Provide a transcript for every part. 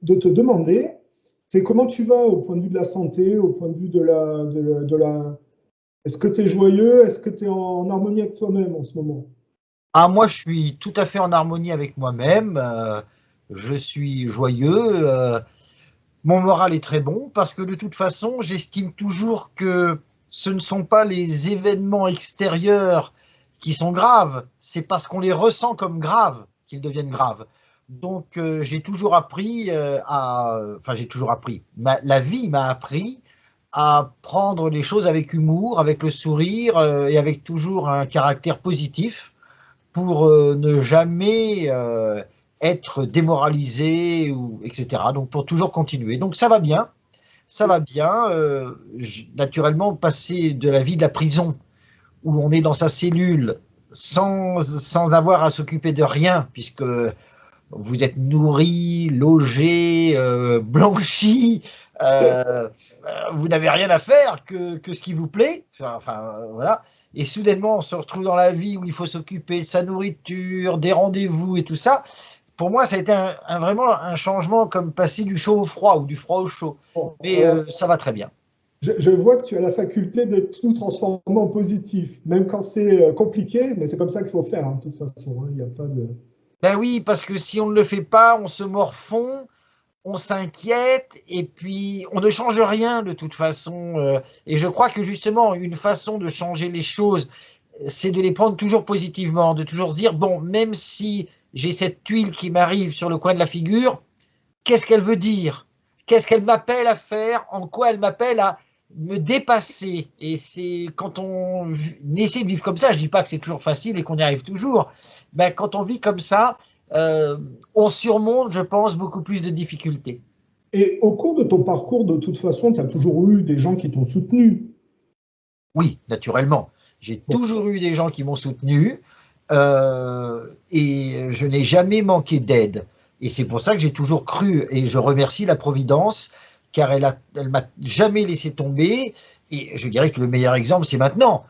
de te demander, c'est comment tu vas au point de vue de la santé, au point de vue de la. Est-ce que tu es joyeux? Est-ce que tu es en harmonie avec toi-même en ce moment? Ah, moi, je suis tout à fait en harmonie avec moi-même. Je suis joyeux. Mon moral est très bon parce que de toute façon, j'estime toujours que ce ne sont pas les événements extérieurs qui sont graves, c'est parce qu'on les ressent comme graves qu'ils deviennent graves. Donc, j'ai toujours appris enfin, j'ai toujours appris. La vie m'a appris à prendre les choses avec humour, avec le sourire et avec toujours un caractère positif pour ne jamais être démoralisé, ou, etc. Donc pour toujours continuer. Donc ça va bien, ça va bien. Naturellement, passer de la vie de la prison, où on est dans sa cellule, sans avoir à s'occuper de rien, puisque vous êtes nourri, logé, blanchi, vous n'avez rien à faire que ce qui vous plaît. Enfin, voilà. Et soudainement, on se retrouve dans la vie où il faut s'occuper de sa nourriture, des rendez-vous et tout ça. Pour moi, ça a été vraiment un changement comme passer du chaud au froid ou du froid au chaud. Bon, Mais ça va très bien. je vois que tu as la faculté de tout transformer en positif, même quand c'est compliqué, mais c'est comme ça qu'il faut faire, hein, de toute façon. Hein, il n'y a pas de. Ben oui, parce que si on ne le fait pas, on se morfond, on s'inquiète et puis on ne change rien de toute façon. Et je crois que justement, une façon de changer les choses, c'est de les prendre toujours positivement, de toujours se dire, bon, même si j'ai cette tuile qui m'arrive sur le coin de la figure, qu'est-ce qu'elle veut dire? Qu'est-ce qu'elle m'appelle à faire? En quoi elle m'appelle à me dépasser? Et c'est quand on essaie de vivre comme ça, je ne dis pas que c'est toujours facile et qu'on y arrive toujours, ben, quand on vit comme ça, on surmonte, je pense, beaucoup plus de difficultés. Et au cours de ton parcours, de toute façon, tu as toujours eu des gens qui t'ont soutenu. Oui, naturellement. J'ai Bon, toujours eu des gens qui m'ont soutenu et je n'ai jamais manqué d'aide. Et c'est pour ça que j'ai toujours cru, et je remercie la Providence, car elle m'a jamais laissé tomber. Et je dirais que le meilleur exemple, c'est maintenant.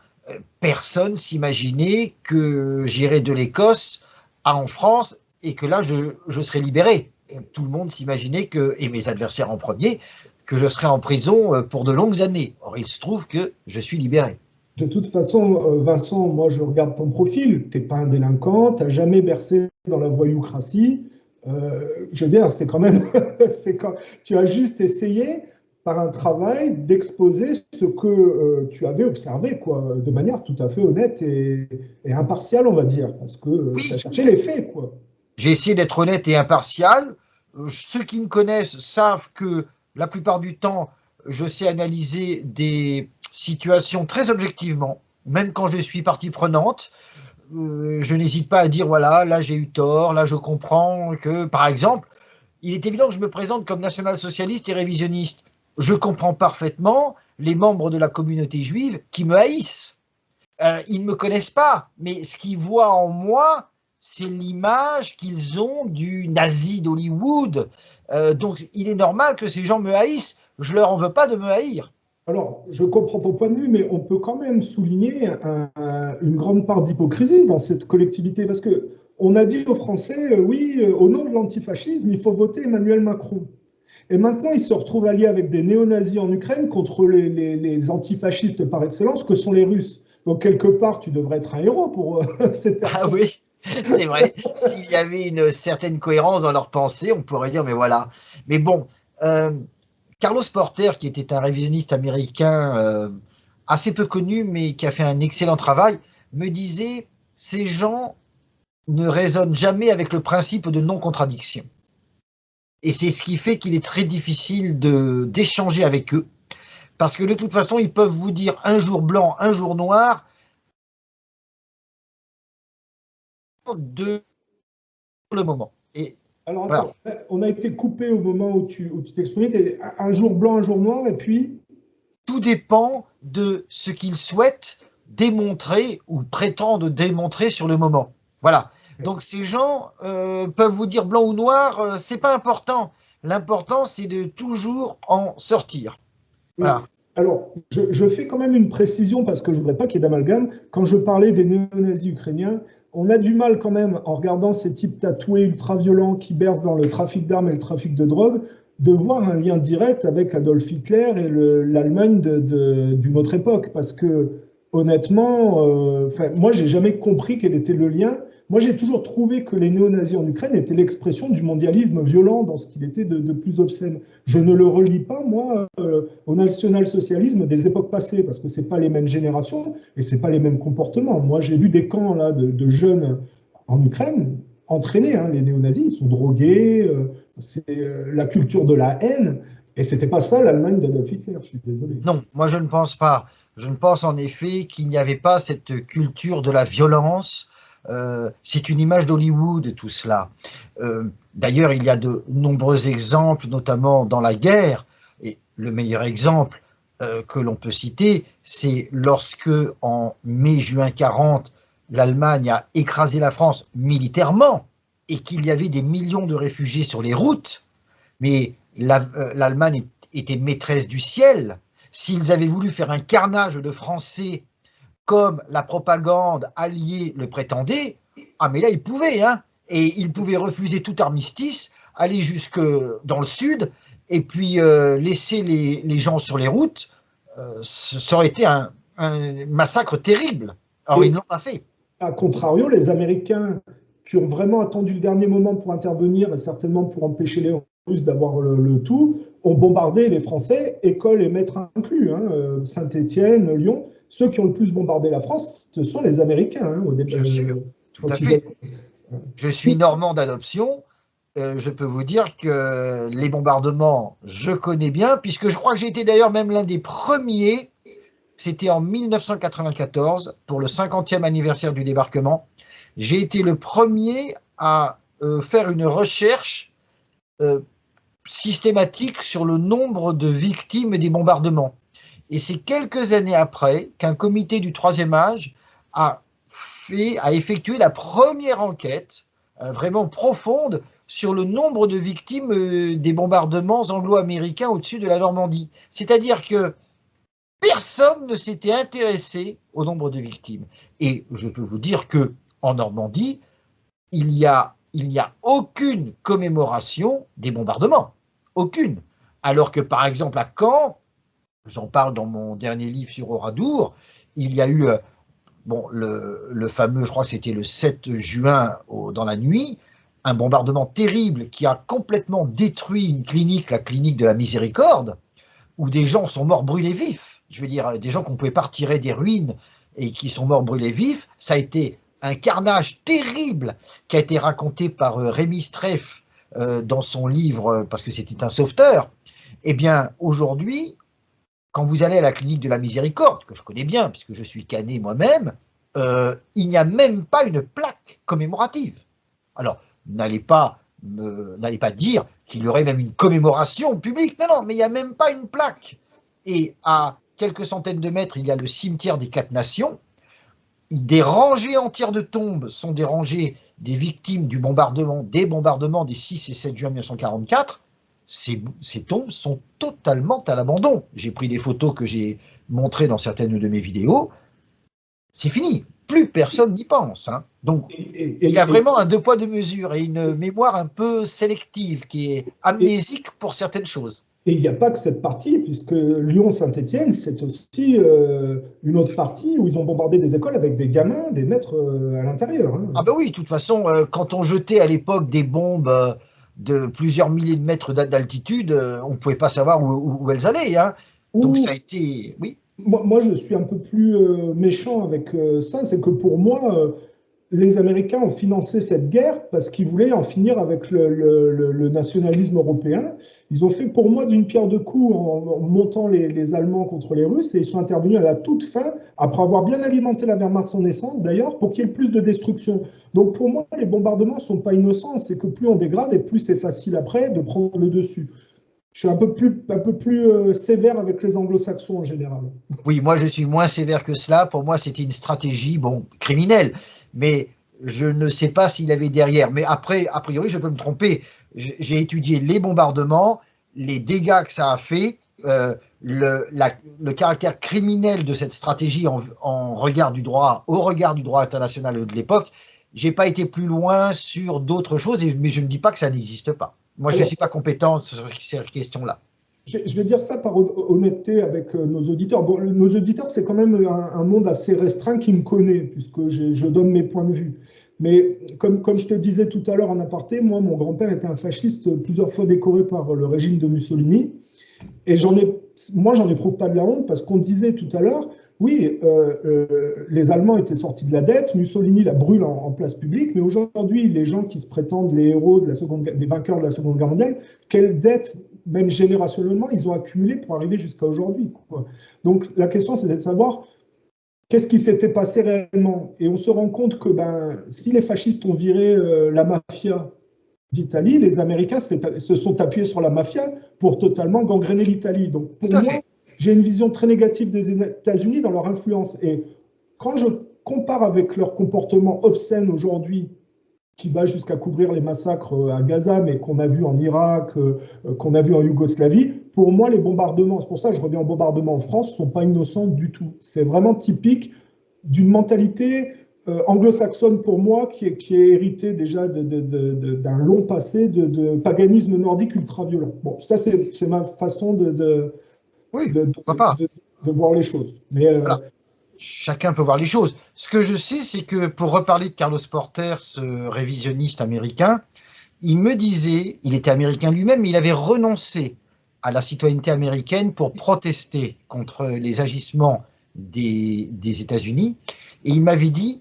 Personne s'imaginait que j'irais de l'Écosse en France et que là, je serais libéré. Et tout le monde s'imaginait que, et mes adversaires en premier, que je serais en prison pour de longues années. Or, il se trouve que je suis libéré. de toute façon, Vincent, moi je regarde ton profil, tu n'es pas un délinquant, tu n'as jamais bercé dans la voyoucratie. Je veux dire, c'est quand même, tu as juste essayé par un travail d'exposer ce que tu avais observé, quoi, de manière tout à fait honnête et impartiale, on va dire, parce que tu as Oui, cherché les faits, quoi. j'ai essayé d'être honnête et impartial. Ceux qui me connaissent savent que la plupart du temps, je sais analyser des situations très objectivement, même quand je suis partie prenante. Je n'hésite pas à dire, voilà, là j'ai eu tort, là je comprends que, par exemple, il est évident que je me présente comme national-socialiste et révisionniste. Je comprends parfaitement les membres de la communauté juive qui me haïssent. Ils ne me connaissent pas, mais ce qu'ils voient en moi, c'est l'image qu'ils ont du nazi d'Hollywood. Donc il est normal que ces gens me haïssent. Je leur en veux pas de me haïr. Alors, je comprends ton point de vue, mais on peut quand même souligner une grande part d'hypocrisie dans cette collectivité, parce que on a dit aux Français, oui, au nom de l'antifascisme, il faut voter Emmanuel Macron. Et maintenant, ils se retrouvent alliés avec des néo-nazis en Ukraine contre les antifascistes par excellence, que sont les Russes. Donc, quelque part, tu devrais être un héros pour ces Ah personnes. oui, c'est vrai. S'il y avait une certaine cohérence dans leur pensée, on pourrait dire, mais voilà. Mais bon, euh, Carlos Porter, qui était un révisionniste américain assez peu connu, mais qui a fait un excellent travail, me disait, ces gens ne raisonnent jamais avec le principe de non-contradiction. Et c'est ce qui fait qu'il est très difficile d'échanger avec eux. Parce que de toute façon, ils peuvent vous dire un jour blanc, un jour noir, de le moment. Et Alors, voilà. attends, on a été coupé au moment où tu t'exprimais. Un jour blanc, un jour noir, et puis. Tout dépend de ce qu'ils souhaitent démontrer ou prétendent démontrer sur le moment. Voilà. Donc ces gens peuvent vous dire blanc ou noir, c'est pas important. L'important, c'est de toujours en sortir. Oui. Voilà. Alors, je fais quand même une précision parce que je ne voudrais pas qu'il y ait d'amalgame. Quand je parlais des néo-nazis ukrainiens, on a du mal quand même, en regardant ces types tatoués ultra-violents qui bercent dans le trafic d'armes et le trafic de drogue, de voir un lien direct avec Adolf Hitler et l'Allemagne d'une autre époque. Parce que, honnêtement, moi, j'ai jamais compris quel était le lien. Moi, j'ai toujours trouvé que les néo-nazis en Ukraine étaient l'expression du mondialisme violent dans ce qu'il était de plus obscène. Je ne le relie pas, moi, au national-socialisme des époques passées, parce que ce n'est pas les mêmes générations et ce n'est pas les mêmes comportements. Moi, j'ai vu des camps là, de jeunes en Ukraine entraînés, hein, les néo-nazis, ils sont drogués, c'est la culture de la haine, et ce n'était pas ça l'Allemagne d'Adolf Hitler, je suis désolé. Non, moi je ne pense pas. Je ne pense en effet qu'il n'y avait pas cette culture de la violence. C'est une image d'Hollywood, tout cela. D'ailleurs, il y a de nombreux exemples, notamment dans la guerre. Et le meilleur exemple que l'on peut citer, c'est lorsque, en mai-juin 40, l'Allemagne a écrasé la France militairement et qu'il y avait des millions de réfugiés sur les routes. Mais l'Allemagne était maîtresse du ciel. S'ils avaient voulu faire un carnage de Français comme la propagande alliée le prétendait, ah mais là ils pouvaient, hein, et ils pouvaient refuser tout armistice, aller jusque dans le sud, et puis laisser les gens sur les routes, ça aurait été un massacre terrible. Alors ils ne l'ont pas fait. A contrario, les Américains qui ont vraiment attendu le dernier moment pour intervenir, et certainement pour empêcher les Russes d'avoir le tout, ont bombardé les Français, écoles et maîtres inclus, hein, Saint-Étienne, Lyon. Ceux qui ont le plus bombardé la France, ce sont les Américains. Hein, au début, bien sûr, tout à fait. Je suis normand d'adoption. Je peux vous dire que les bombardements, je connais bien, puisque je crois que j'ai été d'ailleurs même l'un des premiers. C'était en 1994, pour le 50e anniversaire du débarquement. J'ai été le premier à faire une recherche systématique sur le nombre de victimes des bombardements. Et c'est quelques années après qu'un comité du Troisième Âge a effectué la première enquête vraiment profonde sur le nombre de victimes des bombardements anglo-américains au-dessus de la Normandie. C'est-à-dire que personne ne s'était intéressé au nombre de victimes. Et je peux vous dire que en Normandie, il n'y a aucune commémoration des bombardements. Aucune. Alors que, par exemple, à Caen, j'en parle dans mon dernier livre sur Oradour, il y a eu le fameux, je crois que c'était le 7 juin dans la nuit, un bombardement terrible qui a complètement détruit une clinique, la clinique de la Miséricorde, où des gens sont morts brûlés vifs. Je veux dire, des gens qu'on ne pouvait pas retirer des ruines et qui sont morts brûlés vifs. Ça a été un carnage terrible qui a été raconté par Rémi Streff dans son livre, parce que c'était un sauveteur. Eh bien, aujourd'hui, quand vous allez à la clinique de la Miséricorde, que je connais bien, puisque je suis canet moi-même, il n'y a même pas une plaque commémorative. Alors, n'allez pas dire qu'il y aurait même une commémoration publique. Non, mais il n'y a même pas une plaque. Et à quelques centaines de mètres, il y a le cimetière des Quatre Nations. Des rangées entières de tombes sont des rangées des victimes des bombardements des 6 et 7 juin 1944. Ces tombes sont totalement à l'abandon. J'ai pris des photos que j'ai montrées dans certaines de mes vidéos. C'est fini. Plus personne n'y pense. Hein. Donc, il y a vraiment un deux poids, deux mesures et une mémoire un peu sélective qui est amnésique pour certaines choses. Et il n'y a pas que cette partie, puisque Lyon-Saint-Étienne, c'est aussi une autre partie où ils ont bombardé des écoles avec des gamins, des maîtres à l'intérieur. Hein. Ah ben oui, de toute façon, quand on jetait à l'époque des bombes de plusieurs milliers de mètres d'altitude, on ne pouvait pas savoir où elles allaient. Hein. Donc ça a été... Oui. Moi, je suis un peu plus méchant avec ça, c'est que pour moi, les Américains ont financé cette guerre parce qu'ils voulaient en finir avec le nationalisme européen. Ils ont fait pour moi d'une pierre deux coups en montant les Allemands contre les Russes et ils sont intervenus à la toute fin, après avoir bien alimenté la Wehrmacht en essence d'ailleurs, pour qu'il y ait plus de destruction. Donc pour moi, les bombardements ne sont pas innocents, c'est que plus on dégrade et plus c'est facile après de prendre le dessus. Je suis un peu plus sévère avec les anglo-saxons en général. Oui, moi je suis moins sévère que cela. Pour moi, c'était une stratégie criminelle. Mais je ne sais pas s'il avait derrière. Mais après, a priori, je peux me tromper. J'ai étudié les bombardements, les dégâts que ça a fait, le caractère criminel de cette stratégie au regard du droit international de l'époque. j'ai pas été plus loin sur d'autres choses, mais je ne dis pas que ça n'existe pas. Moi, je ne suis pas compétent sur ces questions-là. Je vais dire ça par honnêteté avec nos auditeurs. Bon, nos auditeurs, c'est quand même un monde assez restreint qui me connaît, puisque je donne mes points de vue. Mais comme je te disais tout à l'heure en aparté, moi, mon grand-père était un fasciste plusieurs fois décoré par le régime de Mussolini. Et moi, j'en éprouve pas de la honte, parce qu'on disait tout à l'heure, oui, les Allemands étaient sortis de la dette, Mussolini la brûle en place publique, mais aujourd'hui, les gens qui se prétendent les héros des vainqueurs de la Seconde Guerre mondiale, quelle dette, même générationnellement, ils ont accumulé pour arriver jusqu'à aujourd'hui. Donc la question, c'est de savoir qu'est-ce qui s'était passé réellement. Et on se rend compte que si les fascistes ont viré la mafia d'Italie, les Américains se sont appuyés sur la mafia pour totalement gangréner l'Italie. Donc pour moi, j'ai une vision très négative des États-Unis dans leur influence. Et quand je compare avec leur comportement obscène aujourd'hui, qui va jusqu'à couvrir les massacres à Gaza, mais qu'on a vu en Irak, qu'on a vu en Yougoslavie, pour moi, les bombardements, c'est pour ça que je reviens aux bombardements en France, ne sont pas innocents du tout. C'est vraiment typique d'une mentalité anglo-saxonne pour moi, qui est héritée déjà d'un long passé de paganisme nordique ultra-violent. Bon, ça, c'est ma façon de voir les choses. Mais, voilà. Chacun peut voir les choses. Ce que je sais, c'est que pour reparler de Carlos Porter, ce révisionniste américain, il me disait, il était américain lui-même, mais il avait renoncé à la citoyenneté américaine pour protester contre les agissements des États-Unis. Et il m'avait dit,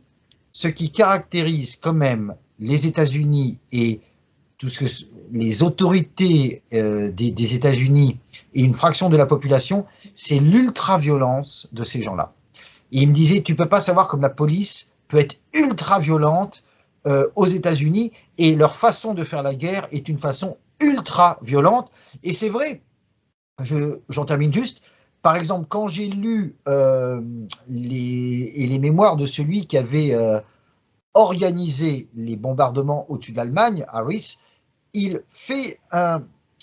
ce qui caractérise quand même les États-Unis et tout ce que les autorités des États-Unis et une fraction de la population, c'est l'ultra-violence de ces gens-là. Et il me disait, tu ne peux pas savoir comme la police peut être ultra-violente aux États-Unis, et leur façon de faire la guerre est une façon ultra-violente. Et c'est vrai, j'en termine juste, par exemple, quand j'ai lu les mémoires de celui qui avait organisé les bombardements au-dessus de l'Allemagne, Harris, il fait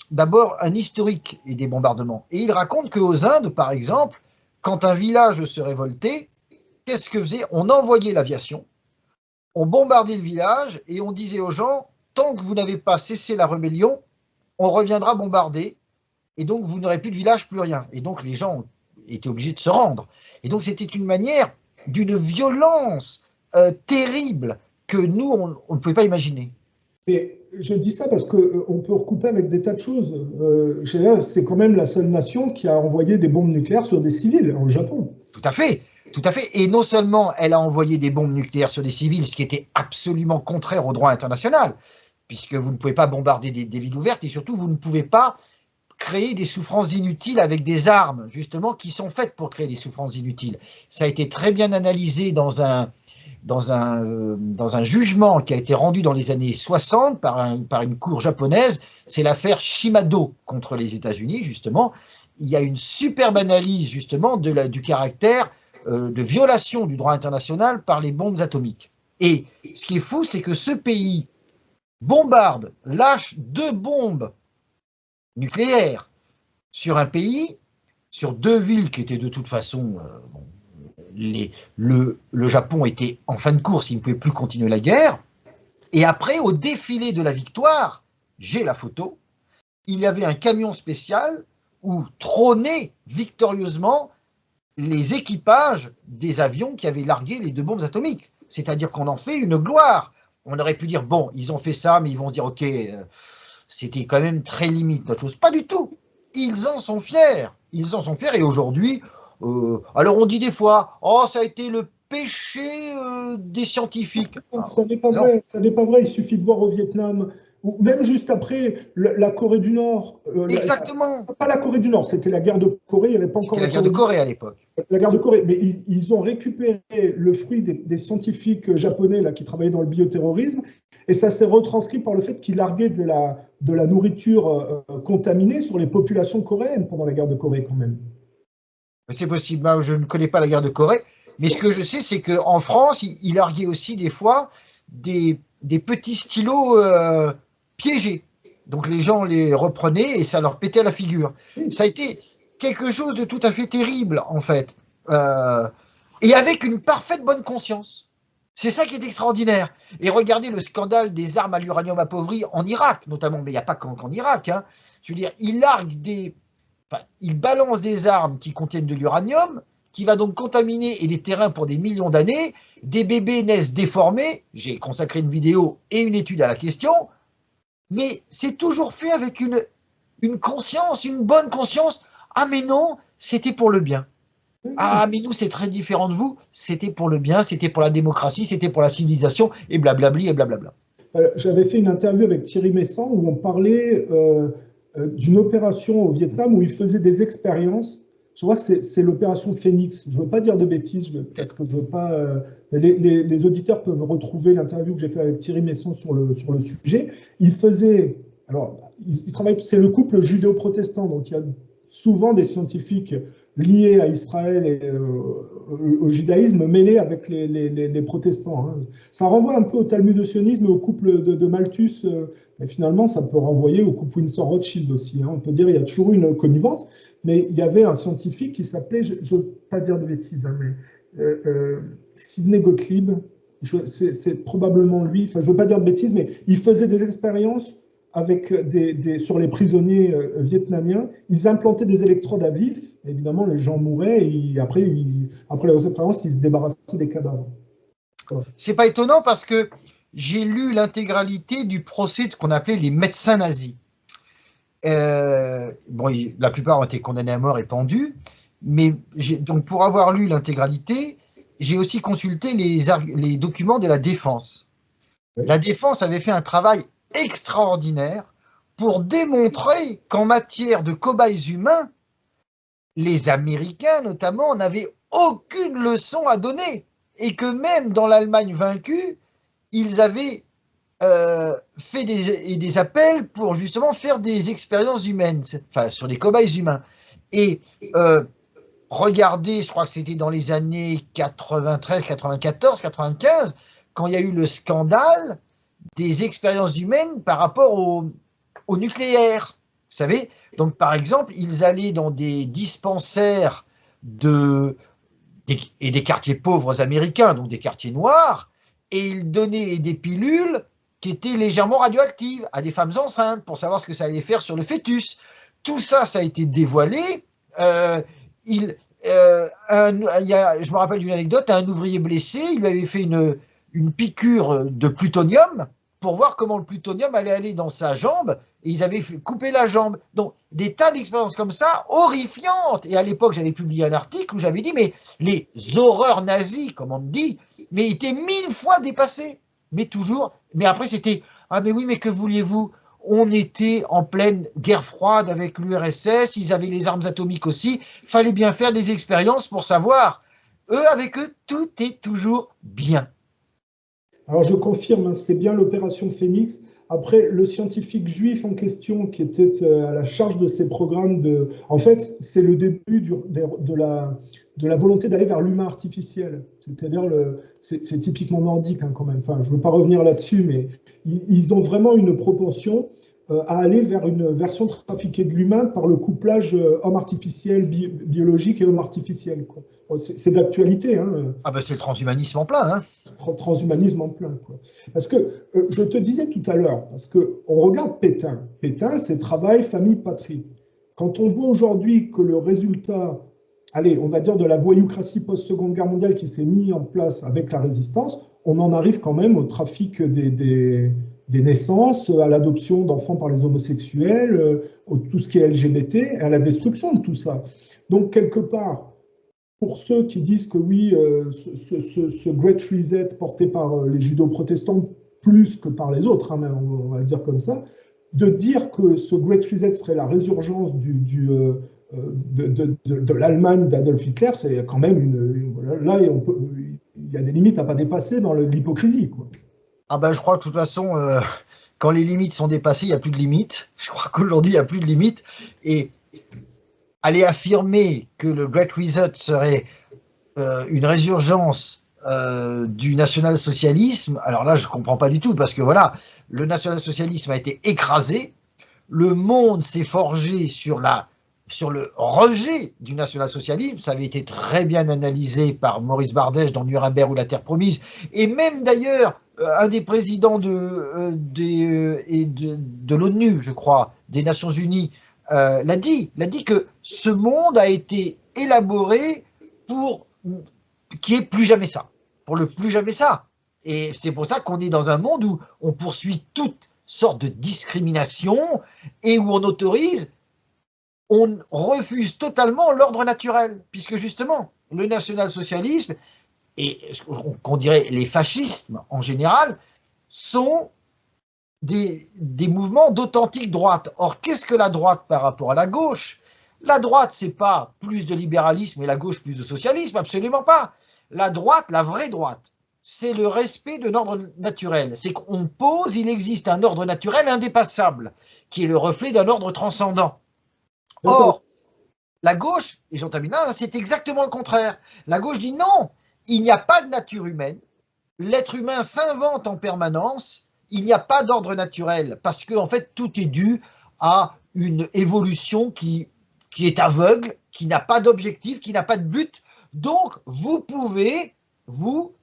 d'abord un historique des bombardements. Et il raconte qu'aux Indes, par exemple, quand un village se révoltait, qu'est-ce que faisait? On envoyait l'aviation, on bombardait le village et on disait aux gens, tant que vous n'avez pas cessé la rébellion, on reviendra bombarder et donc vous n'aurez plus de village, plus rien. Et donc les gens étaient obligés de se rendre. Et donc c'était une manière d'une violence terrible que nous, on ne pouvait pas imaginer. Et je dis ça parce qu'on peut recouper avec des tas de choses. C'est quand même la seule nation qui a envoyé des bombes nucléaires sur des civils, au Japon. Tout à fait, tout à fait. Et non seulement elle a envoyé des bombes nucléaires sur des civils, ce qui était absolument contraire au droit international, puisque vous ne pouvez pas bombarder des villes ouvertes, et surtout vous ne pouvez pas créer des souffrances inutiles avec des armes, justement, qui sont faites pour créer des souffrances inutiles. Ça a été très bien analysé dans un jugement qui a été rendu dans les années 60 par une cour japonaise. C'est l'affaire Shimado contre les États-Unis, justement. Il y a une superbe analyse, justement, du caractère de violation du droit international par les bombes atomiques. Et ce qui est fou, c'est que ce pays bombarde, lâche 2 bombes nucléaires sur un pays, sur 2 villes qui étaient de toute façon... le Japon était en fin de course, il ne pouvait plus continuer la guerre. Et après, au défilé de la victoire, j'ai la photo, il y avait un camion spécial où trônaient victorieusement les équipages des avions qui avaient largué les 2 bombes atomiques. C'est-à-dire qu'on en fait une gloire. On aurait pu dire, bon, ils ont fait ça, mais ils vont se dire, ok, c'était quand même très limite notre chose. Pas du tout. Ils en sont fiers. Ils en sont fiers, et aujourd'hui... alors on dit des fois, oh, ça a été le péché des scientifiques. Ça n'est pas vrai, ça n'est pas vrai. Il suffit de voir au Vietnam, ou même juste après la Corée du Nord. Exactement. Pas la Corée du Nord, c'était la guerre de Corée. Il n'y avait pas encore la guerre de Corée à l'époque. La guerre de Corée, mais ils ont récupéré le fruit des scientifiques japonais là, qui travaillaient dans le bioterrorisme, et ça s'est retranscrit par le fait qu'ils larguaient de la nourriture contaminée sur les populations coréennes pendant la guerre de Corée quand même. C'est possible, je ne connais pas la guerre de Corée, mais ce que je sais, c'est qu'en France, il larguait aussi des fois des petits stylos piégés. Donc les gens les reprenaient et ça leur pétait à la figure. Ça a été quelque chose de tout à fait terrible, en fait. Et avec une parfaite bonne conscience. C'est ça qui est extraordinaire. Et regardez le scandale des armes à l'uranium appauvri en Irak, notamment, mais il n'y a pas qu'en Irak. Hein. Je veux dire, il balance des armes qui contiennent de l'uranium, qui va donc contaminer et des terrains pour des millions d'années. Des bébés naissent déformés. J'ai consacré une vidéo et une étude à la question. Mais c'est toujours fait avec une conscience, une bonne conscience. Ah mais non, c'était pour le bien. Ah, mais nous, c'est très différent de vous. C'était pour le bien, c'était pour la démocratie, c'était pour la civilisation, et blablabli, et blablabla. J'avais fait une interview avec Thierry Messant où on parlait d'une opération au Vietnam où il faisait des expériences. Je crois que c'est l'opération Phoenix. Je ne veux pas dire de bêtises, parce que je veux pas. Les auditeurs peuvent retrouver l'interview que j'ai fait avec Thierry Messant sur le sujet. Il faisait. Alors, il travaille. C'est le couple judéo-protestant, donc il y a souvent des scientifiques liés à Israël et au judaïsme mêlés avec les protestants. Hein. Ça renvoie un peu au Talmud sionisme et au couple de Malthus, mais finalement ça peut renvoyer au couple Windsor-Rothschild aussi. Hein. On peut dire qu'il y a toujours une connivence, mais il y avait un scientifique qui s'appelait, je ne veux pas dire de bêtises, hein, mais Sidney Gottlieb, c'est probablement lui, enfin je ne veux pas dire de bêtises, mais il faisait des expériences avec sur les prisonniers vietnamiens. Ils implantaient des électrodes à vif. Évidemment, les gens mouraient et après les expériences, ils se débarrassaient des cadavres. Voilà. C'est pas étonnant parce que j'ai lu l'intégralité du procès qu'on appelait les médecins nazis. La plupart ont été condamnés à mort et pendus, mais donc pour avoir lu l'intégralité, j'ai aussi consulté les documents de la défense. Oui. La défense avait fait un travail extraordinaire pour démontrer qu'en matière de cobayes humains, les Américains notamment n'avaient aucune leçon à donner et que même dans l'Allemagne vaincue, ils avaient fait des appels pour justement faire des expériences humaines, enfin sur des cobayes humains. Et regardez, je crois que c'était dans les années 93, 94, 95, quand il y a eu le scandale des expériences humaines par rapport au nucléaire. Vous savez, donc par exemple, ils allaient dans des dispensaires et des quartiers pauvres américains, donc des quartiers noirs, et ils donnaient des pilules qui étaient légèrement radioactives à des femmes enceintes pour savoir ce que ça allait faire sur le fœtus. Tout ça, ça a été dévoilé. Je me rappelle d'une anecdote, un ouvrier blessé, il lui avait fait une piqûre de plutonium pour voir comment le plutonium allait aller dans sa jambe, et ils avaient coupé la jambe. Donc, des tas d'expériences comme ça, horrifiantes. Et à l'époque, j'avais publié un article où j'avais dit, mais les horreurs nazies, comme on dit, mais étaient 1000 fois dépassées. Mais toujours, mais après c'était, ah mais oui, mais que vouliez-vous? On était en pleine guerre froide avec l'URSS, ils avaient les armes atomiques aussi, il fallait bien faire des expériences pour savoir. Eux, avec eux, tout est toujours bien. Alors je confirme, c'est bien l'opération Phoenix. Après, le scientifique juif en question qui était à la charge de ces programmes, en fait, c'est le début de la volonté d'aller vers l'humain artificiel. C'est-à-dire, c'est typiquement nordique hein, quand même. Enfin, je ne veux pas revenir là-dessus, mais ils ont vraiment une propension à aller vers une version trafiquée de l'humain par le couplage homme artificiel, biologique et homme artificiel. C'est d'actualité. Hein. Ah ben c'est le transhumanisme en plein. Hein. Transhumanisme en plein. Quoi. Parce que, je te disais tout à l'heure, parce qu'on regarde Pétain. Pétain, c'est travail, famille, patrie. Quand on voit aujourd'hui que le résultat, allez, on va dire de la voyoucratie post-seconde guerre mondiale qui s'est mis en place avec la résistance, on en arrive quand même au trafic des naissances, à l'adoption d'enfants par les homosexuels, tout ce qui est LGBT, à la destruction de tout ça. Donc, quelque part, pour ceux qui disent que oui, ce Great Reset porté par les judo-protestants plus que par les autres, hein, on va le dire comme ça, de dire que ce Great Reset serait la résurgence de l'Allemagne d'Adolf Hitler, c'est quand même là, il y a des limites à ne pas dépasser dans l'hypocrisie, quoi. Ah ben, je crois que de toute façon, quand les limites sont dépassées, il n'y a plus de limites. Je crois qu'aujourd'hui, il n'y a plus de limites. Et aller affirmer que le Great Reset serait une résurgence du national-socialisme, alors là, je ne comprends pas du tout, parce que voilà, le national-socialisme a été écrasé, le monde s'est forgé sur la sur le rejet du national-socialisme. Ça avait été très bien analysé par Maurice Bardèche dans Nuremberg ou la Terre promise, et même d'ailleurs un des présidents de l'ONU, je crois, des Nations Unies, l'a dit que ce monde a été élaboré pour qu'il n'y ait plus jamais ça, pour le plus jamais ça. Et c'est pour ça qu'on est dans un monde où on poursuit toutes sortes de discriminations et où on refuse totalement l'ordre naturel, puisque justement, le national-socialisme et qu'on dirait les fascismes en général sont des mouvements d'authentique droite. Or, qu'est-ce que la droite par rapport à la gauche? La droite, c'est pas plus de libéralisme et la gauche plus de socialisme, absolument pas. La droite, la vraie droite, c'est le respect de l'ordre naturel. C'est qu'on pose, il existe un ordre naturel indépassable, qui est le reflet d'un ordre transcendant. Or, la gauche, et j'en termine là, c'est exactement le contraire. La gauche dit non, il n'y a pas de nature humaine, l'être humain s'invente en permanence, il n'y a pas d'ordre naturel, parce que en fait, tout est dû à une évolution qui est aveugle, qui n'a pas d'objectif, qui n'a pas de but. Donc, vous pouvez, vous,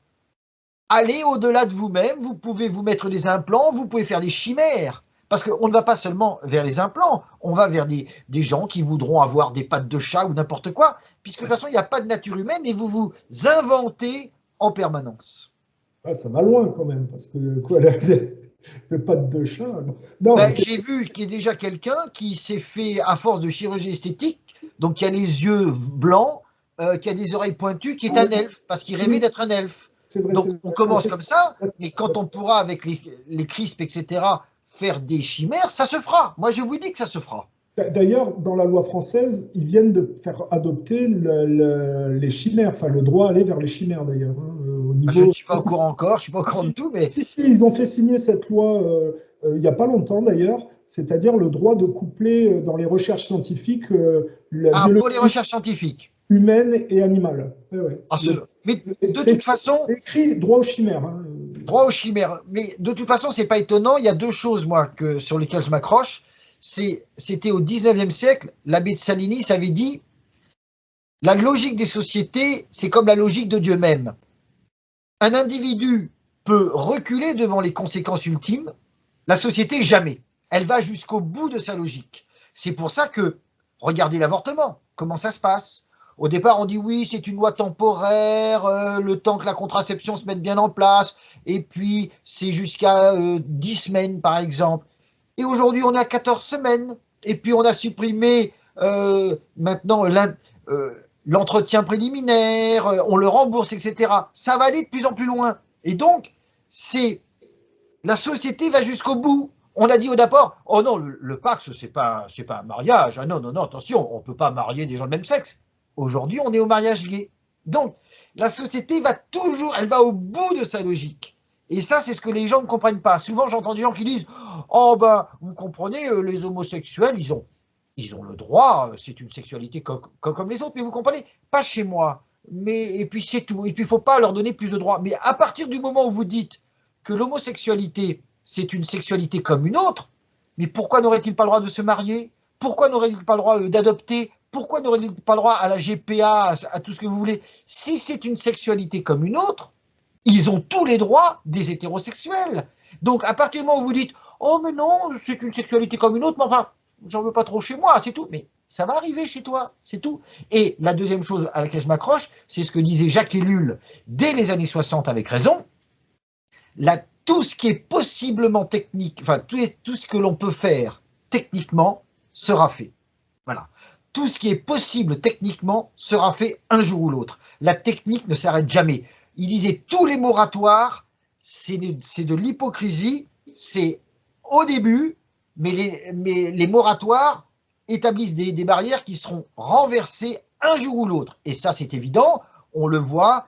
aller au-delà de vous-même, vous pouvez vous mettre des implants, vous pouvez faire des chimères. Parce qu'on ne va pas seulement vers les implants, on va vers des gens qui voudront avoir des pattes de chat ou n'importe quoi, puisque de toute façon, il n'y a pas de nature humaine et vous vous inventez en permanence. Ah, ça va loin quand même, parce que quoi, les pattes de chat. J'ai vu qu'il y a déjà quelqu'un qui s'est fait, à force de chirurgie esthétique, donc qui a les yeux blancs, qui a des oreilles pointues, qui est un elfe, parce qu'il rêvait d'être un elfe. Donc on commence comme ça, mais quand on pourra, avec les CRISP, etc., faire des chimères, ça se fera. Moi, je vous dis que ça se fera. D'ailleurs, dans la loi française, ils viennent de faire adopter les chimères, enfin le droit à aller vers les chimères d'ailleurs. Je ne suis pas au courant encore, je ne suis pas au courant de tout, mais... Si, ils ont fait signer cette loi il n'y a pas longtemps d'ailleurs, c'est-à-dire le droit de coupler dans les recherches scientifiques pour les recherches scientifiques humaines et animales. Mais de toute façon... C'est écrit droit aux chimères. Droit aux chimères. Mais de toute façon, c'est pas étonnant. Il y a deux choses, moi, sur lesquelles je m'accroche. C'était au 19e siècle, l'abbé de Salinis avait dit « La logique des sociétés, c'est comme la logique de Dieu même. Un individu peut reculer devant les conséquences ultimes, la société, jamais. Elle va jusqu'au bout de sa logique. C'est pour ça que, regardez l'avortement, comment ça se passe. Au départ, on dit oui, c'est une loi temporaire, le temps que la contraception se mette bien en place, et puis c'est jusqu'à 10 semaines, par exemple. Et aujourd'hui, on est à 14 semaines, et puis on a supprimé maintenant l'entretien préliminaire, on le rembourse, etc. Ça va aller de plus en plus loin. Et donc, la société va jusqu'au bout. On a dit au départ, oh non, le Pax, c'est pas un mariage. Ah non, attention, on ne peut pas marier des gens de même sexe. Aujourd'hui, on est au mariage gay. Donc, la société elle va au bout de sa logique. Et ça, c'est ce que les gens ne comprennent pas. Souvent, j'entends des gens qui disent « Oh ben, vous comprenez, les homosexuels, ils ont le droit, c'est une sexualité comme les autres, mais vous comprenez, pas chez moi. Et puis c'est tout. Et puis il ne faut pas leur donner plus de droits. Mais à partir du moment où vous dites que l'homosexualité, c'est une sexualité comme une autre, mais pourquoi n'aurait-il pas le droit de se marier? Pourquoi n'aurait-il pas le droit d'adopter? Pourquoi n'aurait-il pas le droit à la GPA, à tout ce que vous voulez? Si c'est une sexualité comme une autre, ils ont tous les droits des hétérosexuels. Donc, à partir du moment où vous dites « Oh, mais non, c'est une sexualité comme une autre, mais enfin, j'en veux pas trop chez moi, c'est tout. » Mais ça va arriver chez toi, c'est tout. Et la deuxième chose à laquelle je m'accroche, c'est ce que disait Jacques Ellul dès les années 60 avec raison. Tout ce qui est possiblement technique, enfin, tout ce que l'on peut faire techniquement sera fait. Voilà. Tout ce qui est possible techniquement sera fait un jour ou l'autre. La technique ne s'arrête jamais. Il disait tous les moratoires, c'est de l'hypocrisie, c'est au début, mais les moratoires établissent des barrières qui seront renversées un jour ou l'autre. Et ça, c'est évident, on le voit,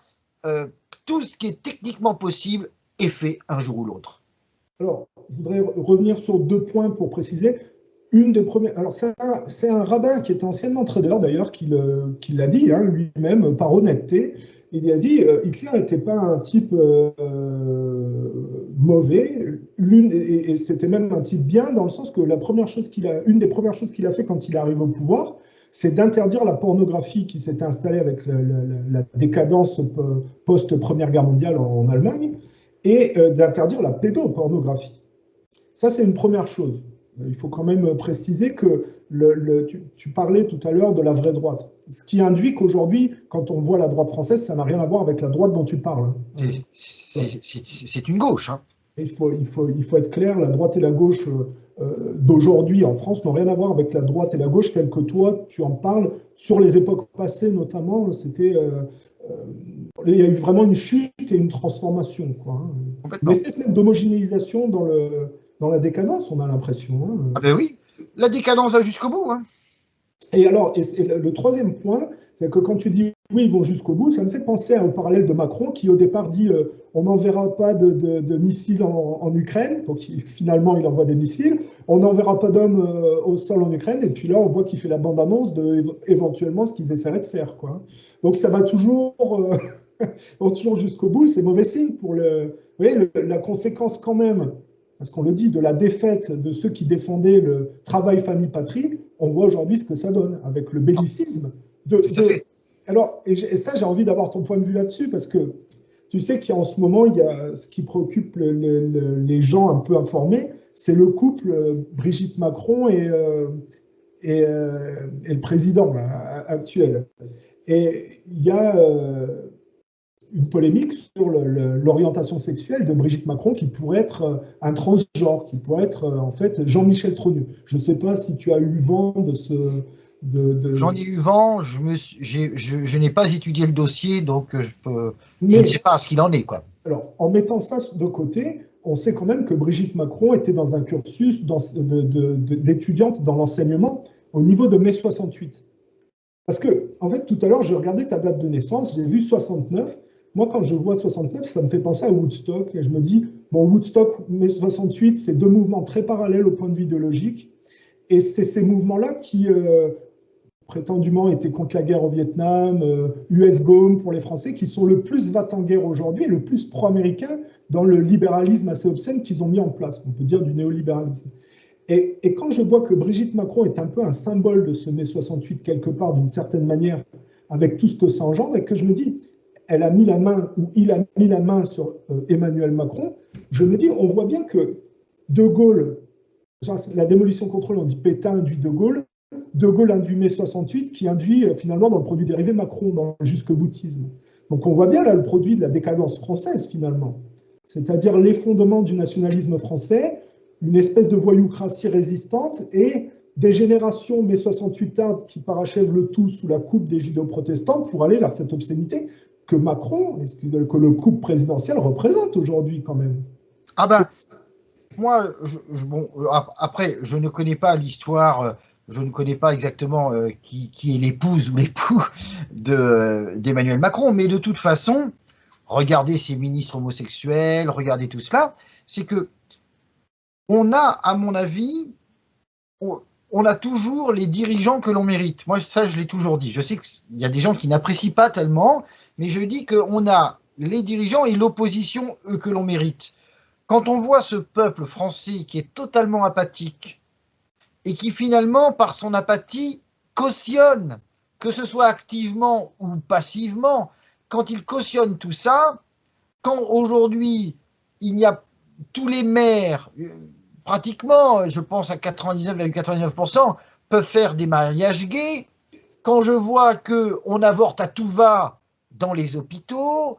tout ce qui est techniquement possible est fait un jour ou l'autre. Alors, je voudrais revenir sur 2 points pour préciser. Une des premières. Alors, c'est un rabbin qui était anciennement trader, d'ailleurs, qui l'a dit lui-même, par honnêteté. Il a dit Hitler n'était pas un type mauvais, et c'était même un type bien, dans le sens que une des premières choses qu'il a fait quand il arrive au pouvoir, c'est d'interdire la pornographie qui s'était installée avec la décadence post-Première Guerre mondiale en Allemagne, et d'interdire la pédopornographie. Ça, c'est une première chose. Il faut quand même préciser que tu parlais tout à l'heure de la vraie droite. Ce qui induit qu'aujourd'hui, quand on voit la droite française, ça n'a rien à voir avec la droite dont tu parles. C'est une gauche. Hein. Il faut être clair, la droite et la gauche d'aujourd'hui en France n'ont rien à voir avec la droite et la gauche telle que toi, tu en parles. Sur les époques passées notamment, il y a eu vraiment une chute et une transformation. Quoi, hein. Une espèce même d'homogénéisation dans la décadence, on a l'impression. Hein. Ah ben oui, la décadence va jusqu'au bout. Hein. Et alors, le troisième point, c'est que quand tu dis oui, ils vont jusqu'au bout, ça me fait penser au parallèle de Macron qui au départ dit on n'enverra pas de missiles en Ukraine, donc finalement il envoie des missiles, on n'enverra pas d'hommes au sol en Ukraine, et puis là on voit qu'il fait la bande-annonce de éventuellement ce qu'ils essaieraient de faire. Quoi. Donc ça va toujours, toujours jusqu'au bout, c'est mauvais signe pour la conséquence quand même. Parce qu'on le dit, de la défaite de ceux qui défendaient le travail famille-patrie, on voit aujourd'hui ce que ça donne, avec le bellicisme. Alors, et ça, j'ai envie d'avoir ton point de vue là-dessus, parce que tu sais qu'en ce moment, il y a ce qui préoccupe les gens un peu informés, c'est le couple Brigitte Macron et le président actuel. Et il y a une polémique sur l'orientation sexuelle de Brigitte Macron qui pourrait être un transgenre, qui pourrait être en fait Jean-Michel Trogneux. Je ne sais pas si tu as eu vent de ce... J'en ai eu vent, je n'ai pas étudié le dossier, donc je ne sais pas ce qu'il en est. Quoi. Alors, en mettant ça de côté, on sait quand même que Brigitte Macron était dans un cursus d'étudiante dans l'enseignement au niveau de mai 68. Parce que, en fait, tout à l'heure, je regardais ta date de naissance, j'ai vu 69. Moi, quand je vois 69, ça me fait penser à Woodstock. Et je me dis, bon, Woodstock, mai 68, c'est deux mouvements très parallèles au point de vue idéologique. Et c'est ces mouvements-là qui, prétendument, étaient contre la guerre au Vietnam, US Gome pour les Français, qui sont le plus va-t-en-guerre aujourd'hui, le plus pro-américain dans le libéralisme assez obscène qu'ils ont mis en place. On peut dire du néolibéralisme. Et quand je vois que Brigitte Macron est un peu un symbole de ce mai 68 quelque part, d'une certaine manière, avec tout ce que ça engendre, et que je me dis, elle a mis la main, ou il a mis la main sur Emmanuel Macron, je me dis, on voit bien que De Gaulle, la démolition contrôle, on dit Pétain induit De Gaulle induit mai 68, qui induit finalement dans le produit dérivé Macron, dans le jusque-boutisme. Donc on voit bien là le produit de la décadence française finalement, c'est-à-dire l'effondrement du nationalisme français, une espèce de voyoucratie résistante et des générations mai 68 tardes qui parachèvent le tout sous la coupe des judéo-protestants pour aller vers cette obscénité que Macron, que le couple présidentiel représente aujourd'hui quand même. Ah ben, moi, après, je ne connais pas l'histoire, je ne connais pas exactement qui est l'épouse ou l'époux d'Emmanuel Macron, mais de toute façon, regardez ces ministres homosexuels, regardez tout cela, c'est que on a, à mon avis, on a toujours les dirigeants que l'on mérite. Moi, ça, je l'ai toujours dit. Je sais qu'il y a des gens qui n'apprécient pas tellement, mais je dis qu'on a les dirigeants et l'opposition, eux, que l'on mérite. Quand on voit ce peuple français qui est totalement apathique et qui, finalement, par son apathie, cautionne, que ce soit activement ou passivement, quand il cautionne tout ça, quand aujourd'hui, il y a tous les maires, pratiquement, je pense à 99,99%, peuvent faire des mariages gays. Quand je vois qu'on avorte à tout va dans les hôpitaux,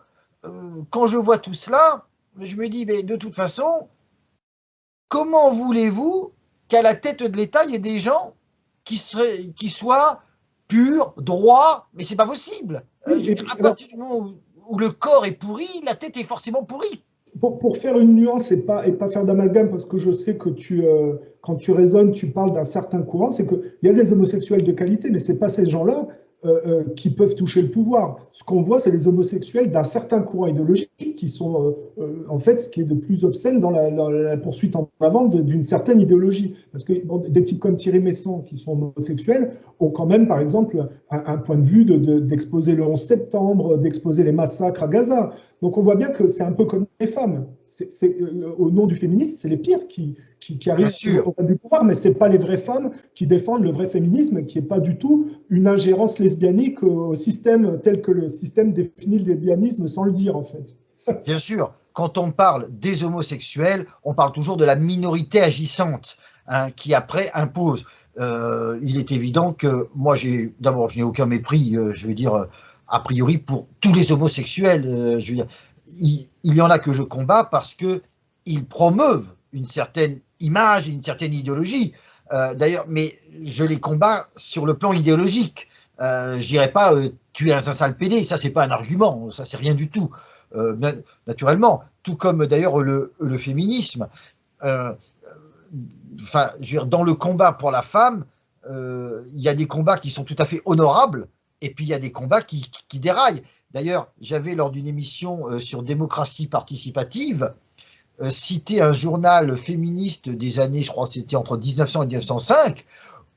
quand je vois tout cela, je me dis, mais de toute façon, comment voulez-vous qu'à la tête de l'État, il y ait des gens qui soient purs, droits, mais c'est pas possible. À partir du moment où le corps est pourri, la tête est forcément pourrie. Pour faire une nuance et pas faire d'amalgame, parce que je sais que quand tu raisonnes, tu parles d'un certain courant, c'est qu'il y a des homosexuels de qualité, mais ce n'est pas ces gens-là qui peuvent toucher le pouvoir. Ce qu'on voit, c'est les homosexuels d'un certain courant idéologique qui sont en fait ce qui est de plus obscène dans la poursuite en avant d'une certaine idéologie. Parce que des types comme Thierry Meyssan, qui sont homosexuels, ont quand même, par exemple, un point de vue d'exposer le 11 septembre, d'exposer les massacres à Gaza. Donc on voit bien que c'est un peu comme les femmes. Au nom du féminisme, c'est les pires qui arrivent au du pouvoir, mais ce n'est pas les vraies femmes qui défendent le vrai féminisme, qui n'est pas du tout une ingérence lesbianique au système tel que le système définit le lesbianisme sans le dire, en fait. Bien sûr, quand on parle des homosexuels, on parle toujours de la minorité agissante, hein, qui après impose. Il est évident que moi, d'abord, je n'ai aucun mépris, je veux dire, a priori, pour tous les homosexuels. Je veux dire, il y en a que je combats parce qu'ils promeuvent une certaine image, une certaine idéologie. D'ailleurs, mais je les combats sur le plan idéologique. Je dirais pas tu es un sale pédé, ça c'est pas un argument, ça c'est rien du tout. Naturellement, tout comme d'ailleurs le féminisme. Enfin, je veux dire, dans le combat pour la femme, il y a des combats qui sont tout à fait honorables, et puis il y a des combats qui déraillent. D'ailleurs, j'avais lors d'une émission sur démocratie participative cité un journal féministe des années, je crois que c'était entre 1900 et 1905,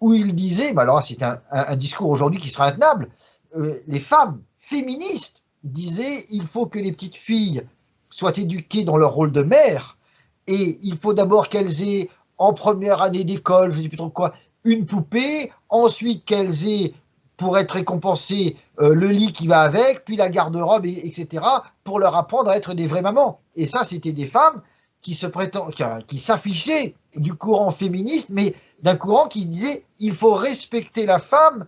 où il disait, bah alors c'est un discours aujourd'hui qui sera intenable, les femmes féministes disaient il faut que les petites filles soient éduquées dans leur rôle de mère, et il faut d'abord qu'elles aient en première année d'école, je ne sais plus trop quoi, une poupée, ensuite qu'elles aient, pour être récompensées, le lit qui va avec, puis la garde-robe, etc., pour leur apprendre à être des vraies mamans. Et ça, c'était des femmes qui s'affichaient du courant féministe, mais d'un courant qui disait il faut respecter la femme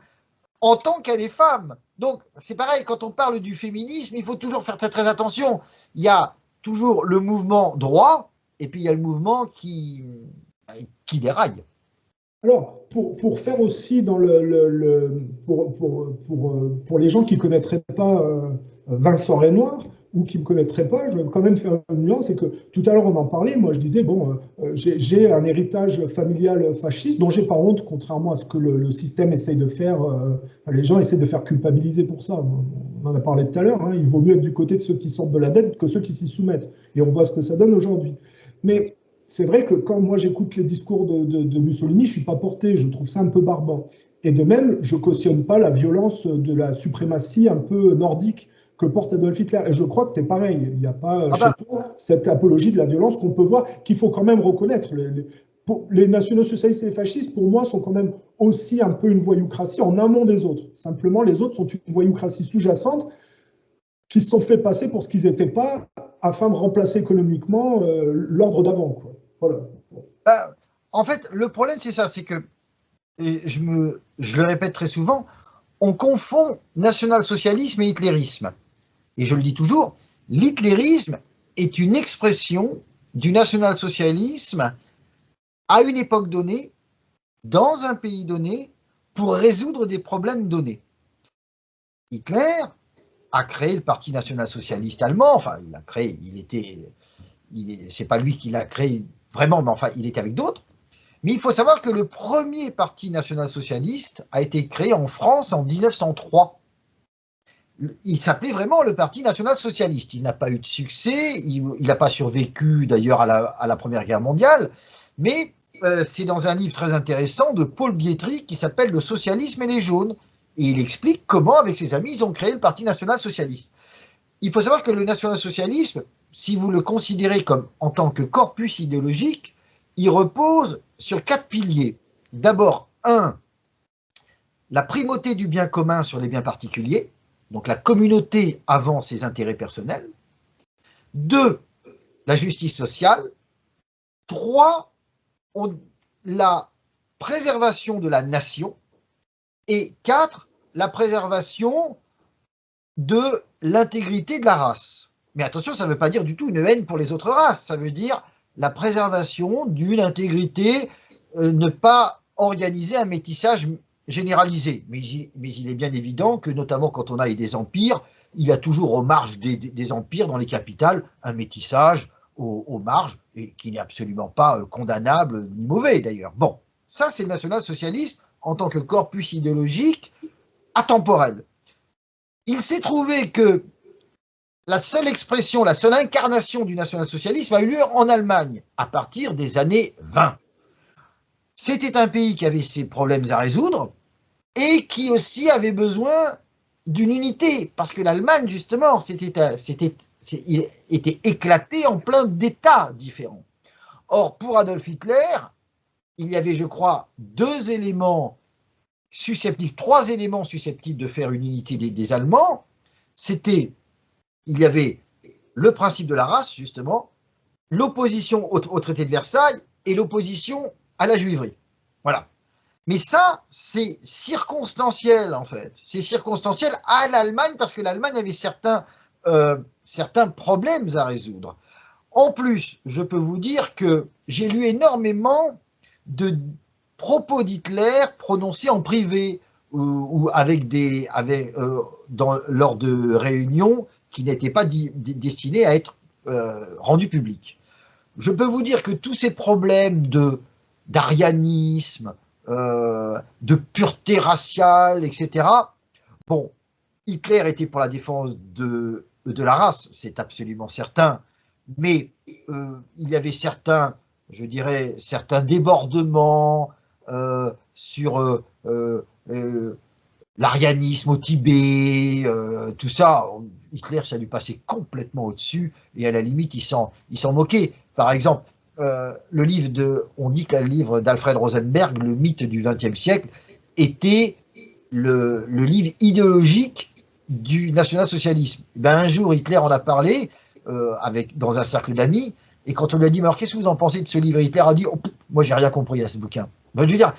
en tant qu'elle est femme. Donc, c'est pareil, quand on parle du féminisme, il faut toujours faire très, très attention. Il y a toujours le mouvement droit, et puis il y a le mouvement qui déraille. Alors, pour faire aussi dans pour les gens qui ne connaîtraient pas Vincent Renoir ou qui ne me connaîtraient pas, je vais quand même faire une nuance, c'est que tout à l'heure on en parlait, moi je disais, bon, j'ai un héritage familial fasciste dont j'ai pas honte, contrairement à ce que le système essaye de faire, les gens essaient de faire culpabiliser pour ça. On en a parlé tout à l'heure, hein, il vaut mieux être du côté de ceux qui sortent de la dette que ceux qui s'y soumettent. Et on voit ce que ça donne aujourd'hui. Mais c'est vrai que quand moi j'écoute les discours de Mussolini, je ne suis pas porté, je trouve ça un peu barbant. Et de même, je ne cautionne pas la violence de la suprématie un peu nordique que porte Adolf Hitler. Et je crois que tu es pareil, il n'y a pas chez toi cette apologie de la violence qu'on peut voir, qu'il faut quand même reconnaître. Les nationaux-socialistes et les fascistes, pour moi, sont quand même aussi un peu une voyoucratie en amont des autres. Simplement, les autres sont une voyoucratie sous-jacente qui se sont fait passer pour ce qu'ils n'étaient pas afin de remplacer économiquement l'ordre d'avant. Voilà. En fait, le problème, c'est ça, c'est que, et je le répète très souvent, on confond national-socialisme et hitlérisme. Et je le dis toujours, l'hitlérisme est une expression du national-socialisme à une époque donnée, dans un pays donné, pour résoudre des problèmes donnés. Hitler a créé le Parti national-socialiste allemand, enfin, il l'a créé, c'est pas lui qui l'a créé vraiment, mais enfin, il était avec d'autres. Mais il faut savoir que le premier parti national-socialiste a été créé en France en 1903. Il s'appelait vraiment le Parti national-socialiste. Il n'a pas eu de succès, il n'a pas survécu d'ailleurs à la Première Guerre mondiale, mais c'est dans un livre très intéressant de Paul Bietri qui s'appelle « Le socialisme et les jaunes ». Et il explique comment, avec ses amis, ils ont créé le Parti national-socialiste. Il faut savoir que le national-socialisme, si vous le considérez comme en tant que corpus idéologique, il repose sur 4 piliers. D'abord, 1, la primauté du bien commun sur les biens particuliers, donc la communauté avant ses intérêts personnels. 2, la justice sociale. 3, la préservation de la nation. Et 4, la préservation de l'intégrité de la race. Mais attention, ça ne veut pas dire du tout une haine pour les autres races, ça veut dire la préservation d'une intégrité, ne pas organiser un métissage généralisé. Mais il est bien évident que, notamment quand on a des empires, il y a toujours aux marges des empires, dans les capitales, un métissage aux marges, et qui n'est absolument pas condamnable ni mauvais d'ailleurs. Bon, ça c'est le national-socialisme en tant que corpus idéologique atemporel. Il s'est trouvé que la seule expression, la seule incarnation du national-socialisme a eu lieu en Allemagne, à partir des années 20. C'était un pays qui avait ses problèmes à résoudre et qui aussi avait besoin d'une unité, parce que l'Allemagne, justement, il était éclaté en plein d'États différents. Or, pour Adolf Hitler, il y avait, je crois, trois éléments susceptibles de faire une unité des Allemands. Il y avait le principe de la race, justement, l'opposition au traité de Versailles et l'opposition à la juiverie. Voilà. Mais ça, c'est circonstanciel, en fait. C'est circonstanciel à l'Allemagne, parce que l'Allemagne avait certains problèmes à résoudre. En plus, je peux vous dire que j'ai lu énormément de propos d'Hitler prononcés en privé ou lors de réunions qui n'étaient pas destinées à être rendues publiques. Je peux vous dire que tous ces problèmes d'arianisme, de pureté raciale, etc. Bon, Hitler était pour la défense de la race, c'est absolument certain, mais il y avait certains débordements sur l'arianisme au Tibet, tout ça. Hitler, ça lui passait complètement au-dessus, et à la limite, il s'en moquait. Par exemple, on dit que le livre d'Alfred Rosenberg, Le mythe du XXe siècle, était le livre idéologique du national-socialisme. Ben, un jour, Hitler en a parlé dans un cercle d'amis, et quand on lui a dit, mais alors qu'est-ce que vous en pensez de ce livre, Hitler a dit, oh, moi j'ai rien compris à ce bouquin. Ben, je veux dire,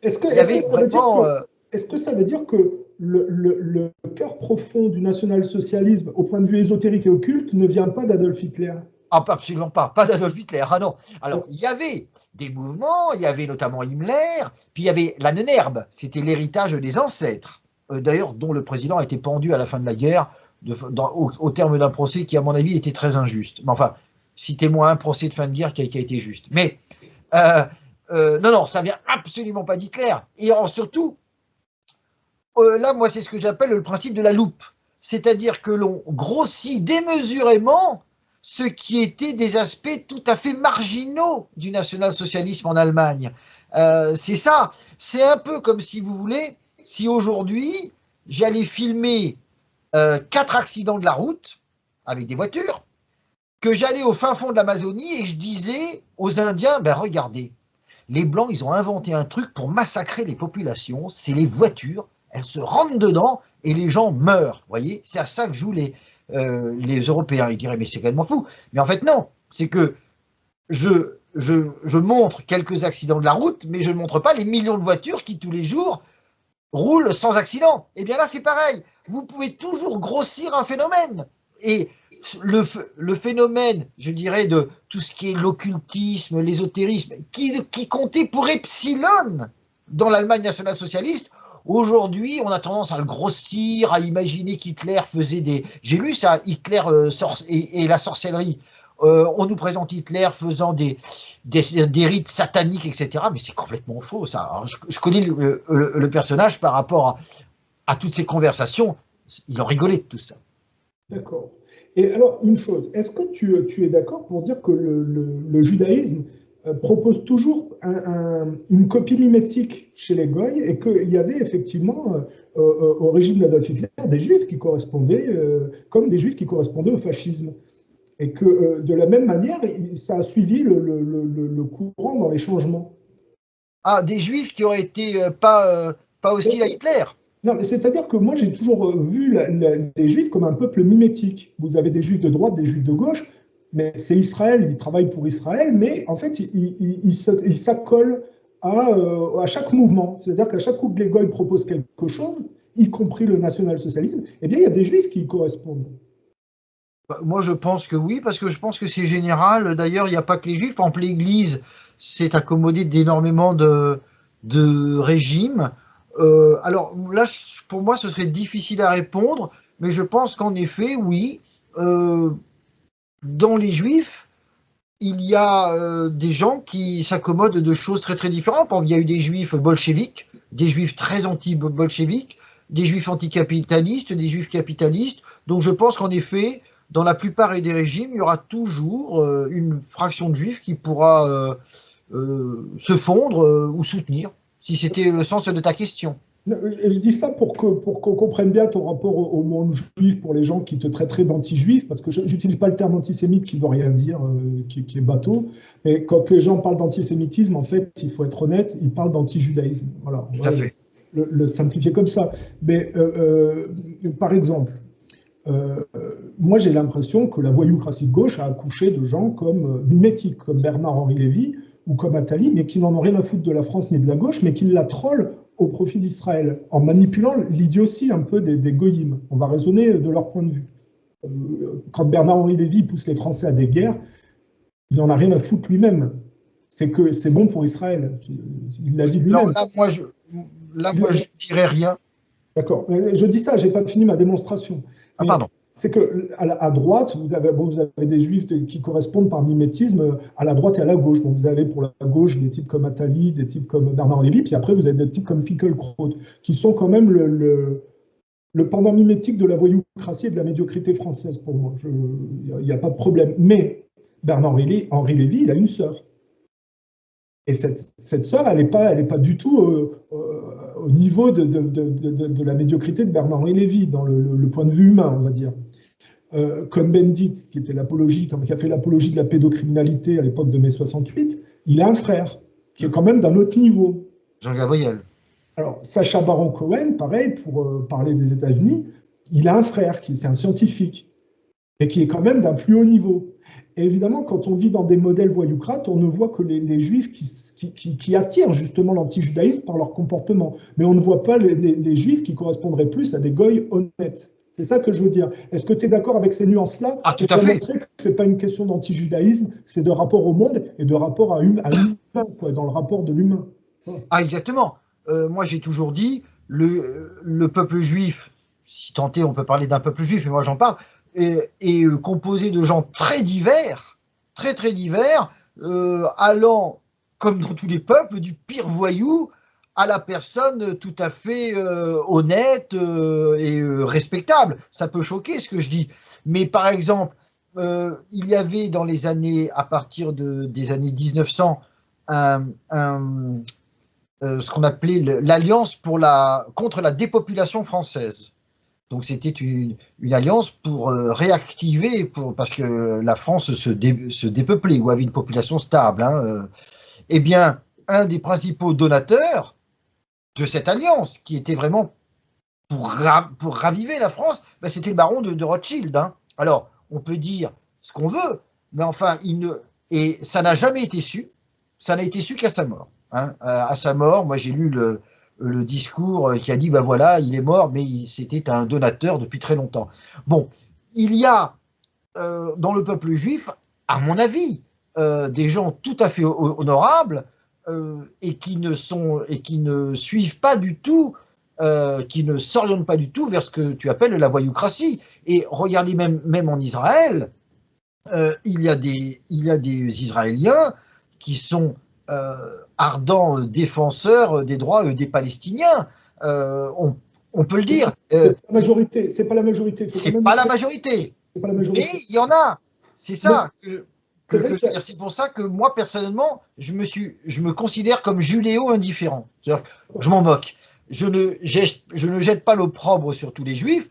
est-ce que ça veut dire que le cœur profond du national-socialisme, au point de vue ésotérique et occulte, ne vient pas d'Adolf Hitler? Ah, absolument pas d'Adolf Hitler, ah non. Alors, il y avait des mouvements, il y avait notamment Himmler, puis il y avait la Nennerbe, c'était l'héritage des ancêtres, d'ailleurs, dont le président a été pendu à la fin de la guerre, au terme d'un procès qui, à mon avis, était très injuste. Mais enfin, citez-moi un procès de fin de guerre qui a été juste. Mais, non, ça vient absolument pas d'Hitler. Et surtout, là, moi, c'est ce que j'appelle le principe de la loupe. C'est-à-dire que l'on grossit démesurément ce qui étaient des aspects tout à fait marginaux du national-socialisme en Allemagne. C'est ça. C'est un peu comme, si vous voulez, si aujourd'hui, j'allais filmer 4 accidents de la route avec des voitures, que j'allais au fin fond de l'Amazonie et je disais aux Indiens, ben regardez, les Blancs, ils ont inventé un truc pour massacrer les populations, c'est les voitures, elles se rentrent dedans et les gens meurent. Vous voyez, c'est à ça que jouent les Européens. Ils diraient, mais c'est complètement fou. Mais en fait, non. C'est que je montre quelques accidents de la route, mais je ne montre pas les millions de voitures qui, tous les jours, roulent sans accident. Et bien là, c'est pareil. Vous pouvez toujours grossir un phénomène. Et le phénomène, je dirais, de tout ce qui est l'occultisme, l'ésotérisme, qui comptait pour epsilon dans l'Allemagne nationale-socialiste, aujourd'hui, on a tendance à le grossir, à imaginer qu'Hitler faisait des... J'ai lu ça, Hitler et la sorcellerie. On nous présente Hitler faisant des rites sataniques, etc. Mais c'est complètement faux, ça. Alors, je connais le personnage par rapport à toutes ces conversations. Il en rigolait de tout ça. D'accord. Et alors, une chose, est-ce que tu es d'accord pour dire que le judaïsme propose toujours une copie mimétique chez les Goïs et qu'il y avait effectivement, au régime d'Adolf Hitler, des juifs qui correspondaient, comme des juifs qui correspondaient au fascisme. Et que de la même manière, ça a suivi le courant dans les changements. Ah, des juifs qui auraient été pas hostiles à Hitler? Non, mais c'est-à-dire que moi, j'ai toujours vu les juifs comme un peuple mimétique. Vous avez des juifs de droite, des juifs de gauche, mais c'est Israël, ils travaillent pour Israël, mais en fait, ils s'accolent à chaque mouvement. C'est-à-dire qu'à chaque coup que les Goïs proposent quelque chose, y compris le national-socialisme, eh bien, il y a des juifs qui y correspondent. Moi, je pense que oui, parce que je pense que c'est général. D'ailleurs, il n'y a pas que les juifs. Par exemple, l'Église s'est accommodée d'énormément de régimes. Alors là, pour moi, ce serait difficile à répondre, mais je pense qu'en effet, oui, dans les juifs, il y a des gens qui s'accommodent de choses très très différentes. Par exemple, il y a eu des juifs bolcheviques, des juifs très anti-bolcheviques, des juifs anticapitalistes, des juifs capitalistes. Donc je pense qu'en effet, dans la plupart des régimes, il y aura toujours une fraction de juifs qui pourra se fondre ou soutenir, si c'était le sens de ta question. Je dis ça pour qu'on comprenne bien ton rapport au monde juif, pour les gens qui te traiteraient d'anti-juif, parce que je n'utilise pas le terme antisémite qui ne veut rien dire, qui est bateau, mais quand les gens parlent d'antisémitisme, en fait, il faut être honnête, ils parlent d'anti-judaïsme. Voilà, Tout à fait. le simplifier comme ça. Mais par exemple, moi j'ai l'impression que la voyoucratie de gauche a accouché de gens comme mimétiques, comme Bernard-Henri Lévy ou comme Attali, mais qui n'en ont rien à foutre de la France ni de la gauche, mais qui la trollent au profit d'Israël, en manipulant l'idiotie un peu des goyim. On va raisonner de leur point de vue. Quand Bernard-Henri Lévy pousse les Français à des guerres, il n'en a rien à foutre lui-même. C'est que c'est bon pour Israël. Il l'a dit lui-même. Là, moi, je ne dirais rien. D'accord. Je dis ça, je n'ai pas fini ma démonstration. Ah, pardon. C'est qu'à droite, vous avez des juifs qui correspondent par mimétisme à la droite et à la gauche. Donc vous avez pour la gauche des types comme Attali, des types comme Bernard Lévy, puis après vous avez des types comme Finkielkraut, qui sont quand même le pendant mimétique de la voyoucratie et de la médiocrité française pour moi. Il n'y a pas de problème. Mais Bernard-Henri Lévy, il a une sœur. Et cette sœur, elle n'est pas du tout au niveau de la médiocrité de Bernard-Henri Lévy, dans le point de vue humain, on va dire. Cohn-Bendit, qui a fait l'apologie de la pédocriminalité à l'époque de mai 68, il a un frère, qui est quand même d'un autre niveau. Jean-Gabriel. Alors, Sacha Baron Cohen, pareil, pour parler des États-Unis, il a un frère, c'est un scientifique, et qui est quand même d'un plus haut niveau. Et évidemment, quand on vit dans des modèles voyoucrates, on ne voit que les juifs qui attirent justement l'anti-judaïsme par leur comportement. Mais on ne voit pas les juifs qui correspondraient plus à des goïs honnêtes. C'est ça que je veux dire. Est-ce que tu es d'accord avec ces nuances-là? Ah, tout à fait. Montrer que ce n'est pas une question d'anti-judaïsme, c'est de rapport au monde et de rapport à l'humain, dans le rapport de l'humain. Ah, exactement. Moi, j'ai toujours dit, le peuple juif, si tant est, on peut parler d'un peuple juif, mais moi j'en parle, est composé de gens très divers, très divers, allant, comme dans tous les peuples, du pire voyou à la personne tout à fait honnête et respectable. Ça peut choquer ce que je dis. Mais par exemple, il y avait dans les années, à partir des années 1900, ce qu'on appelait l'Alliance contre la dépopulation française. Donc c'était une alliance pour réactiver, parce que la France se dépeuplait ou avait une population stable. Eh bien, un des principaux donateurs de cette alliance, qui était vraiment pour raviver la France, ben, c'était le baron de Rothschild. Alors, on peut dire ce qu'on veut, mais enfin, et ça n'a jamais été su, ça n'a été su qu'à sa mort. À sa mort, moi j'ai lu le discours qui a dit, ben voilà, il est mort, mais c'était un donateur depuis très longtemps. Bon, il y a dans le peuple juif, à mon avis, des gens tout à fait honorables et qui ne suivent pas du tout, qui ne s'orientent pas du tout vers ce que tu appelles la voyoucratie. Et regardez même en Israël, il y a des Israéliens qui sont ardents défenseurs des droits des Palestiniens. On peut le dire. C'est pas la majorité. C'est pas la majorité. C'est pas la majorité. Mais il y en a. C'est ça c'est pour ça que moi, personnellement, je me considère comme judéo-indifférent. Je m'en moque. Je ne jette pas l'opprobre sur tous les juifs.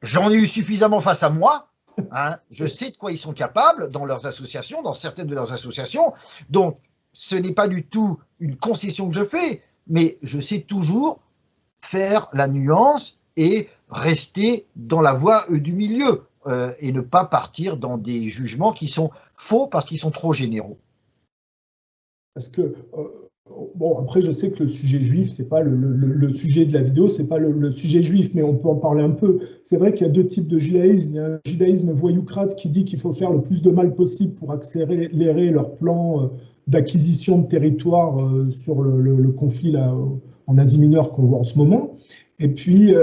J'en ai eu suffisamment face à moi. Je sais de quoi ils sont capables dans leurs associations, dans certaines de leurs associations. Donc, ce n'est pas du tout une concession que je fais, mais je sais toujours faire la nuance et rester dans la voie du milieu et ne pas partir dans des jugements qui sont faux parce qu'ils sont trop généraux. Parce que, bon, après, je sais que le sujet juif, c'est pas le sujet de la vidéo, c'est pas le sujet juif, mais on peut en parler un peu. C'est vrai qu'il y a deux types de judaïsme. Il y a un judaïsme voyoucrate qui dit qu'il faut faire le plus de mal possible pour accélérer leur plan d'acquisition de territoire sur le conflit là, en Asie mineure qu'on voit en ce moment. Et puis,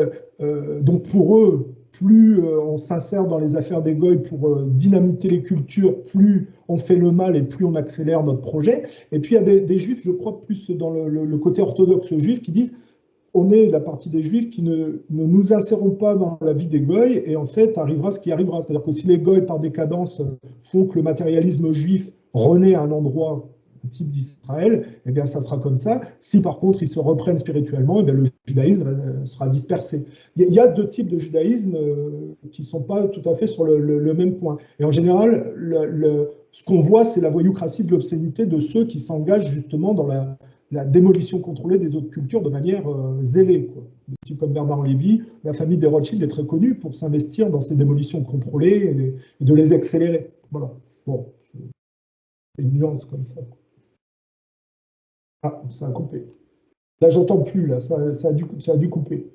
donc pour eux, plus on s'insère dans les affaires des goïs pour dynamiter les cultures, plus on fait le mal et plus on accélère notre projet. Et puis il y a des juifs, je crois, plus dans le côté orthodoxe juif, qui disent on est la partie des juifs qui ne nous insérons pas dans la vie des goïs et en fait arrivera ce qui arrivera. C'est-à-dire que si les goïs par décadence font que le matérialisme juif renaît à un endroit type d'Israël, eh bien, ça sera comme ça. Si par contre ils se reprennent spirituellement, eh bien, le judaïsme sera dispersé. Il y a deux types de judaïsme qui ne sont pas tout à fait sur le même point. Et en général, ce qu'on voit, c'est la voyoucratie de l'obscénité de ceux qui s'engagent justement dans la démolition contrôlée des autres cultures de manière zélée, quoi. Des types comme Bernard Lévy, la famille des Rothschild est très connue pour s'investir dans ces démolitions contrôlées et de les accélérer. Voilà. Bon, c'est une nuance comme ça. Ah, ça a coupé. Là, j'entends plus, là, ça a dû couper.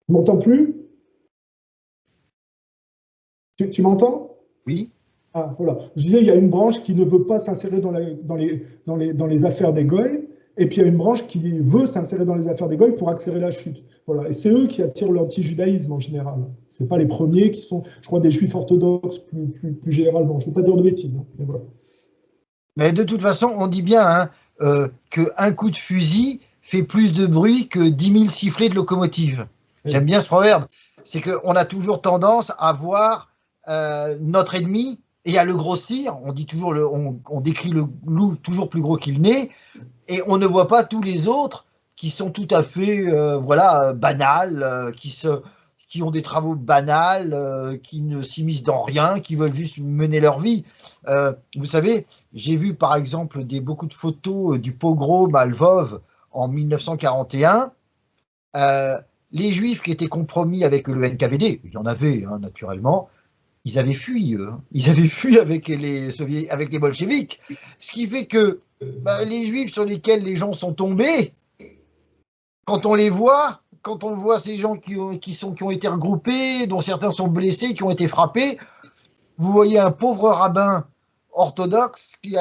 Tu m'entends plus? Tu m'entends? Oui. Ah, voilà. Je disais, il y a une branche qui ne veut pas s'insérer dans les affaires des goïs, et puis il y a une branche qui veut s'insérer dans les affaires des goïs pour accélérer la chute. Voilà. Et c'est eux qui attirent l'anti-judaïsme en général. Ce pas les premiers qui sont, je crois, des juifs orthodoxes plus généralement. Je ne veux pas dire de bêtises. Hein, mais, voilà. Mais de toute façon, on dit bien qu'un coup de fusil fait plus de bruit que 10 000 sifflets de locomotive. Oui. J'aime bien ce proverbe. C'est qu'on a toujours tendance à voir notre ennemi et à le grossir. On dit toujours, on décrit le loup toujours plus gros qu'il n'est, et on ne voit pas tous les autres qui sont tout à fait banals, qui ont des travaux banals, qui ne s'immiscent dans rien, qui veulent juste mener leur vie. Vous savez, j'ai vu par exemple beaucoup de photos du pogrom à Lvov en 1941. Les Juifs qui étaient compromis avec le NKVD, il y en avait naturellement, ils avaient fui, ils avaient fui avec les bolcheviks, ce qui fait que les Juifs sur lesquels les gens sont tombés, quand on les voit, quand on voit ces gens qui ont été regroupés, dont certains sont blessés, qui ont été frappés, vous voyez un pauvre rabbin orthodoxe qui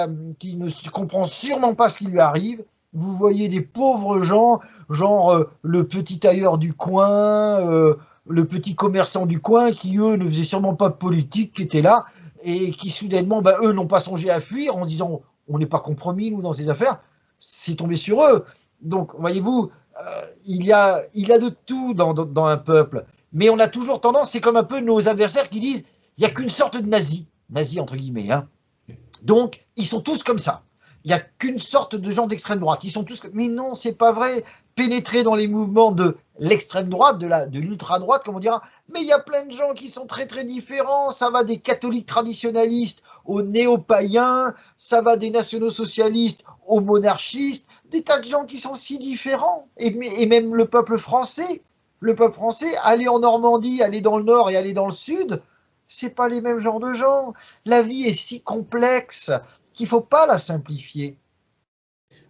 ne comprend sûrement pas ce qui lui arrive. Vous voyez des pauvres gens, genre le petit tailleur du coin, le petit commerçant du coin, qui eux ne faisaient sûrement pas de politique, qui étaient là, et qui soudainement, eux n'ont pas songé à fuir en disant on n'est pas compromis, nous, dans ces affaires. C'est tombé sur eux. Donc, voyez-vous, il y a de tout dans un peuple. Mais on a toujours tendance, c'est comme un peu nos adversaires qui disent il n'y a qu'une sorte de nazis entre guillemets. Hein. Donc, ils sont tous comme ça. Il n'y a qu'une sorte de gens d'extrême droite. Ils sont tous comme... Mais non, c'est pas vrai. Pénétrer dans les mouvements de l'extrême droite, de l'ultra-droite, comme on dira. Mais il y a plein de gens qui sont très très différents. Ça va des catholiques traditionnalistes aux néo-païens, ça va des nationaux-socialistes aux monarchistes, des tas de gens qui sont si différents. Et même le peuple français, aller en Normandie, aller dans le nord et aller dans le sud, c'est pas les mêmes genres de gens. La vie est si complexe qu'il ne faut pas la simplifier.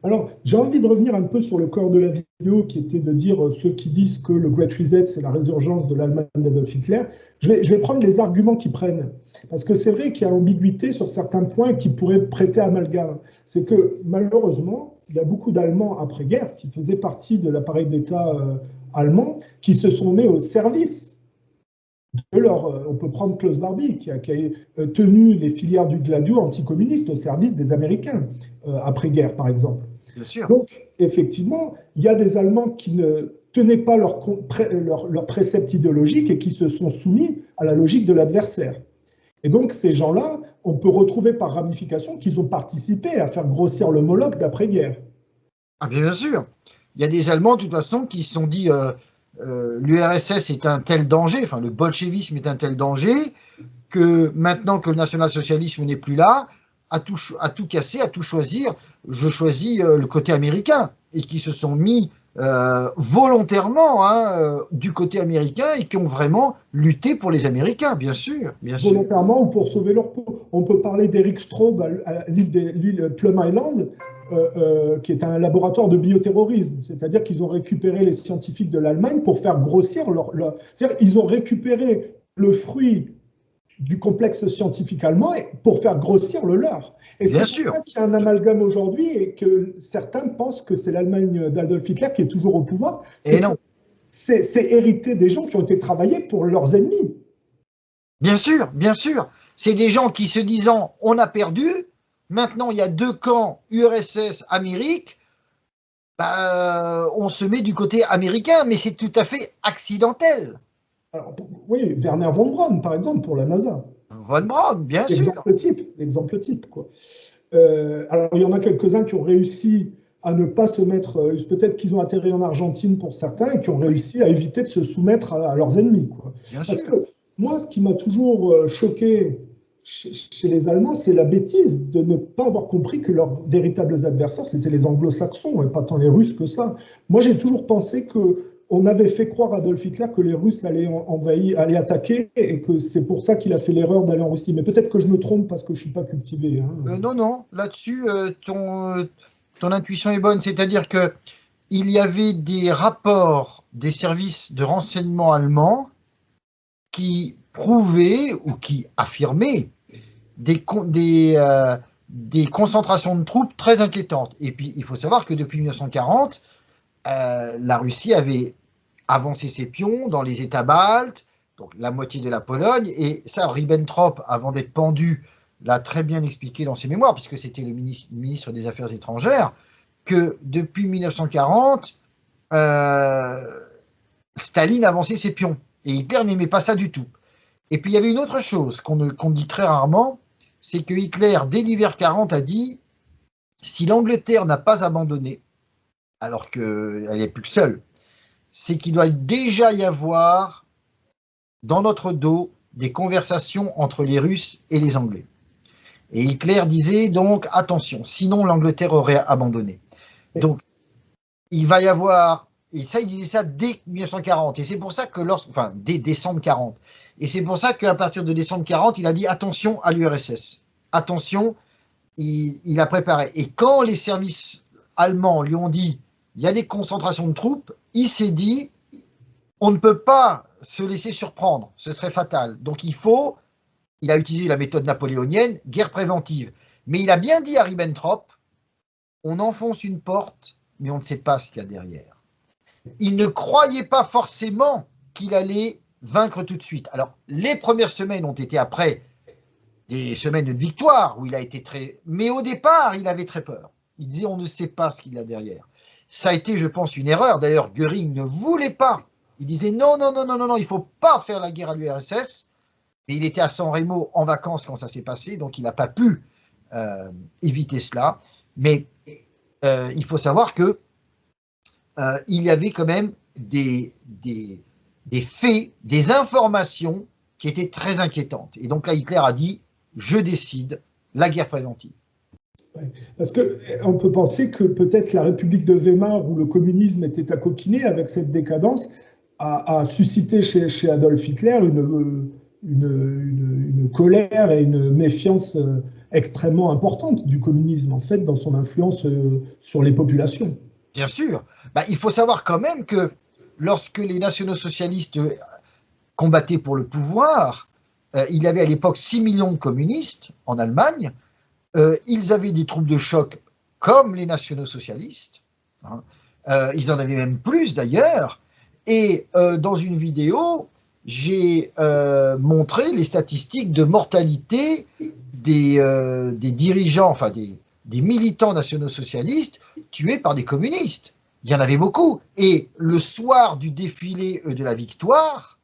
Alors, j'ai envie de revenir un peu sur le corps de la vidéo, qui était de dire ceux qui disent que le Great Reset, c'est la résurgence de l'Allemagne d'Adolf Hitler. Je vais prendre les arguments qu'ils prennent. Parce que c'est vrai qu'il y a ambiguïté sur certains points qui pourraient prêter amalgame. C'est que, malheureusement, il y a beaucoup d'Allemands après-guerre qui faisaient partie de l'appareil d'État allemand, qui se sont mis au service de leur... On peut prendre Klaus Barbie, qui a tenu les filières du Gladio anticommuniste au service des Américains, après-guerre, par exemple. Bien sûr. Donc, effectivement, il y a des Allemands qui ne tenaient pas leurs préceptes idéologiques et qui se sont soumis à la logique de l'adversaire. Et donc, ces gens-là, on peut retrouver par ramification qu'ils ont participé à faire grossir le Moloch d'après-guerre. Ah, bien sûr. Il y a des Allemands, de toute façon, qui se sont dit l'URSS est un tel danger, enfin le bolchevisme est un tel danger, que maintenant que le national-socialisme n'est plus là, à tout casser, à tout choisir, je choisis le côté américain, et qui se sont mis volontairement du côté américain et qui ont vraiment lutté pour les Américains, bien sûr. Volontairement ou pour sauver leur peau. On peut parler d'Eric Straub à l'île Plum Island, qui est un laboratoire de bioterrorisme. C'est-à-dire qu'ils ont récupéré les scientifiques de l'Allemagne pour faire grossir C'est-à-dire qu'ils ont récupéré le fruit du complexe scientifique allemand pour faire grossir le leur. Et c'est pour ça qu'il y a un amalgame aujourd'hui et que certains pensent que c'est l'Allemagne d'Adolf Hitler qui est toujours au pouvoir. Et non. C'est hérité des gens qui ont été travaillés pour leurs ennemis. Bien sûr, bien sûr. C'est des gens qui se disant on a perdu, maintenant il y a deux camps URSS, Amérique, on se met du côté américain, mais c'est tout à fait accidentel. Alors, oui, Werner von Braun, par exemple, pour la NASA. Von Braun, bien sûr. L'exemple type, quoi. Alors, il y en a quelques-uns qui ont réussi à ne pas se mettre, peut-être qu'ils ont atterri en Argentine pour certains, et qui ont réussi à éviter de se soumettre à leurs ennemis, quoi. Bien Parce sûr. que moi, ce qui m'a toujours choqué chez les Allemands, c'est la bêtise de ne pas avoir compris que leurs véritables adversaires, c'était les Anglo-Saxons, et pas tant les Russes que ça. Moi, j'ai toujours pensé que on avait fait croire à Adolf Hitler que les Russes allaient envahir, allaient attaquer, et que c'est pour ça qu'il a fait l'erreur d'aller en Russie. Mais peut-être que je me trompe parce que je ne suis pas cultivé, hein. Non, non, là-dessus, ton intuition est bonne. C'est-à-dire que il y avait des rapports des services de renseignement allemands qui prouvaient ou qui affirmaient des concentrations de troupes très inquiétantes. Et puis, il faut savoir que depuis 1940, la Russie avait avancé ses pions dans les États baltes, donc la moitié de la Pologne, et ça, Ribbentrop, avant d'être pendu, l'a très bien expliqué dans ses mémoires, puisque c'était le ministre des Affaires étrangères, que depuis 1940, Staline avançait ses pions, et Hitler n'aimait pas ça du tout. Et puis il y avait une autre chose qu'on dit très rarement, c'est que Hitler, dès l'hiver 40, a dit « Si l'Angleterre n'a pas abandonné, alors qu'elle n'est plus que seule, c'est qu'il doit déjà y avoir dans notre dos des conversations entre les Russes et les Anglais. » Et Hitler disait donc « Attention, sinon l'Angleterre aurait abandonné. » Donc il va y avoir, et ça il disait ça dès 1940, et c'est pour ça que dès décembre 40, et c'est pour ça qu'à partir de décembre 40, il a dit attention à l'URSS, attention, il a préparé. Et quand les services allemands lui ont dit il y a des concentrations de troupes, il s'est dit on ne peut pas se laisser surprendre, ce serait fatal. Donc il a utilisé la méthode napoléonienne, guerre préventive. Mais il a bien dit à Ribbentrop, on enfonce une porte, mais on ne sait pas ce qu'il y a derrière. Il ne croyait pas forcément qu'il allait vaincre tout de suite. Alors, les premières semaines ont été après des semaines de victoire, où il a été très... Mais au départ, il avait très peur. Il disait, on ne sait pas ce qu'il y a derrière. Ça a été, je pense, une erreur. D'ailleurs, Göring ne voulait pas. Il disait, non, non, non, non, non, non, il ne faut pas faire la guerre à l'URSS. Mais il était à San Remo en vacances quand ça s'est passé, donc il n'a pas pu éviter cela. Mais il faut savoir que il y avait quand même des faits, des informations qui étaient très inquiétantes. Et donc là, Hitler a dit « Je décide la guerre préventive ». Parce qu'on peut penser que peut-être la République de Weimar, où le communisme était à coquiner avec cette décadence, a suscité chez Adolf Hitler une colère et une méfiance extrêmement importante du communisme, en fait, dans son influence sur les populations. Bien sûr. Il faut savoir quand même que lorsque les nationaux-socialistes combattaient pour le pouvoir, il y avait à l'époque 6 millions de communistes en Allemagne, ils avaient des troupes de choc comme les nationaux-socialistes, hein. Ils en avaient même plus d'ailleurs, et dans une vidéo, j'ai montré les statistiques de mortalité des dirigeants, enfin des militants nationaux-socialistes tués par des communistes. Il y en avait beaucoup. Et le soir du défilé de la victoire,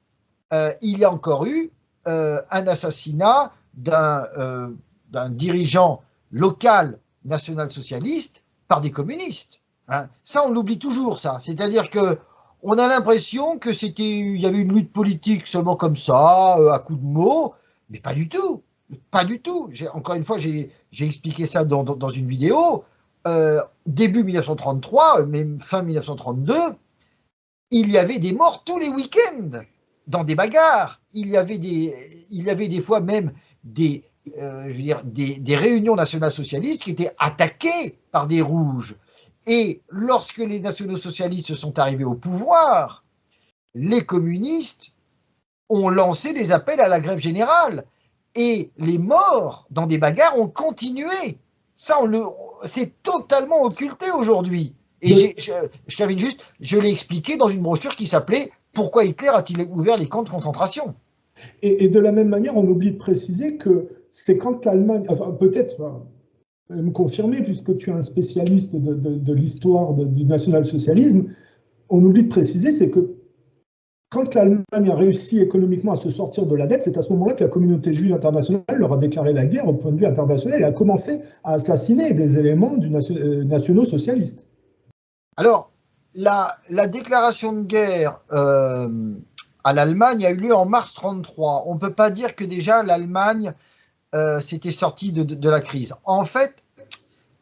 il y a encore eu un assassinat d'un dirigeant local national-socialiste par des communistes. Hein. Ça, on l'oublie toujours, ça. C'est-à-dire qu'on a l'impression qu'il y avait une lutte politique seulement comme ça, à coups de mots, mais pas du tout. Pas du tout. Encore une fois, j'ai expliqué ça dans une vidéo. Début 1933, même fin 1932, il y avait des morts tous les week-ends dans des bagarres. Il y avait des fois même des réunions nationales-socialistes qui étaient attaquées par des rouges. Et lorsque les nationaux-socialistes sont arrivés au pouvoir, les communistes ont lancé des appels à la grève générale. Et les morts dans des bagarres ont continué. Ça, c'est totalement occulté aujourd'hui. Et je termine juste, je l'ai expliqué dans une brochure qui s'appelait « Pourquoi Hitler a-t-il ouvert les camps de concentration ?» Et de la même manière, on oublie de préciser que c'est quand l'Allemagne, enfin peut-être me confirmer, puisque tu es un spécialiste de l'histoire du national-socialisme, on oublie de préciser, c'est que quand l'Allemagne a réussi économiquement à se sortir de la dette, c'est à ce moment-là que la communauté juive internationale leur a déclaré la guerre au point de vue international et a commencé à assassiner des éléments du nationaux-socialistes. Alors, la déclaration de guerre à l'Allemagne a eu lieu en mars 1933. On ne peut pas dire que déjà l'Allemagne s'était sortie de la crise. En fait,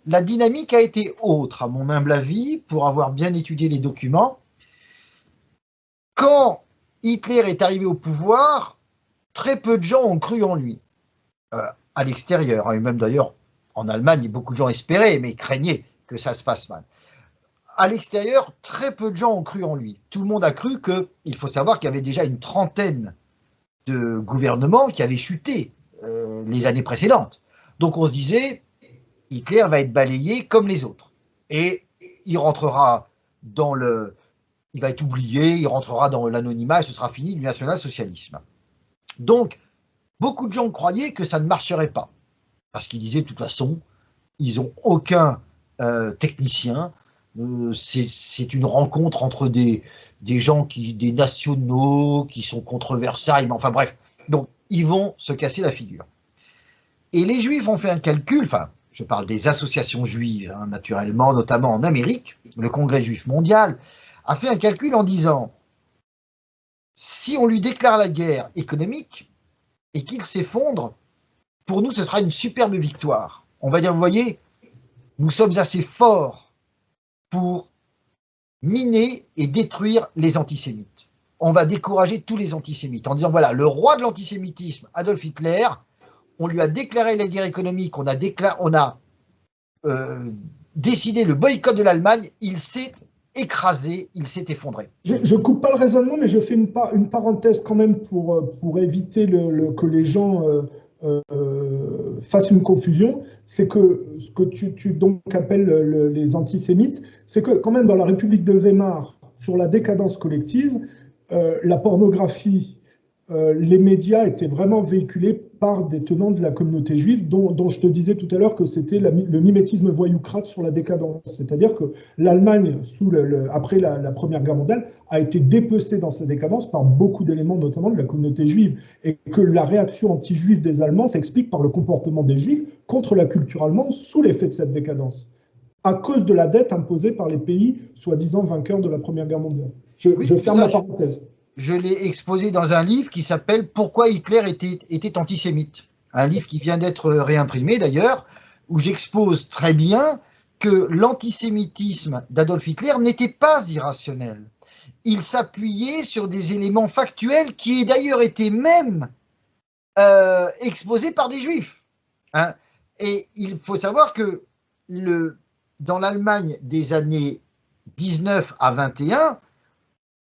la dynamique a été autre, à mon humble avis, pour avoir bien étudié les documents. Quand Hitler est arrivé au pouvoir, très peu de gens ont cru en lui, à l'extérieur, et même d'ailleurs en Allemagne, beaucoup de gens espéraient, mais craignaient que ça se passe mal. À l'extérieur, très peu de gens ont cru en lui. Tout le monde a cru il faut savoir qu'il y avait déjà une trentaine de gouvernements qui avaient chuté les années précédentes. Donc on se disait, Hitler va être balayé comme les autres. Et il rentrera il va être oublié, il rentrera dans l'anonymat et ce sera fini du national-socialisme. Donc, beaucoup de gens croyaient que ça ne marcherait pas. Parce qu'ils disaient, de toute façon, ils n'ont aucun technicien. C'est une rencontre entre des gens, des nationaux qui sont contre Versailles, mais enfin bref. Donc, ils vont se casser la figure. Et les Juifs ont fait un calcul, enfin, je parle des associations juives, hein, naturellement, notamment en Amérique, le Congrès juif mondial, a fait un calcul en disant, si on lui déclare la guerre économique et qu'il s'effondre, pour nous, ce sera une superbe victoire. On va dire, vous voyez, nous sommes assez forts pour miner et détruire les antisémites. On va décourager tous les antisémites en disant, voilà, le roi de l'antisémitisme, Adolf Hitler, on lui a déclaré la guerre économique, on a décidé le boycott de l'Allemagne, il s'est écrasé, il s'est effondré. Je ne coupe pas le raisonnement, mais je fais une parenthèse quand même pour éviter que les gens fassent une confusion. C'est que ce que tu donc appelles les antisémites, c'est que quand même dans la République de Weimar, sur la décadence collective, la pornographie, les médias étaient vraiment véhiculés par des tenants de la communauté juive, dont je te disais tout à l'heure que c'était le mimétisme voyoucrate sur la décadence. C'est-à-dire que l'Allemagne, après la Première Guerre mondiale, a été dépecée dans sa décadence par beaucoup d'éléments, notamment de la communauté juive, et que la réaction anti-juive des Allemands s'explique par le comportement des Juifs contre la culture allemande sous l'effet de cette décadence, à cause de la dette imposée par les pays soi-disant vainqueurs de la Première Guerre mondiale. Je ferme la parenthèse. Je l'ai exposé dans un livre qui s'appelle « Pourquoi Hitler était antisémite ». Un livre qui vient d'être réimprimé d'ailleurs, où j'expose très bien que l'antisémitisme d'Adolf Hitler n'était pas irrationnel. Il s'appuyait sur des éléments factuels qui d'ailleurs étaient même exposés par des juifs. Hein. Et il faut savoir que dans l'Allemagne des années 19 à 21,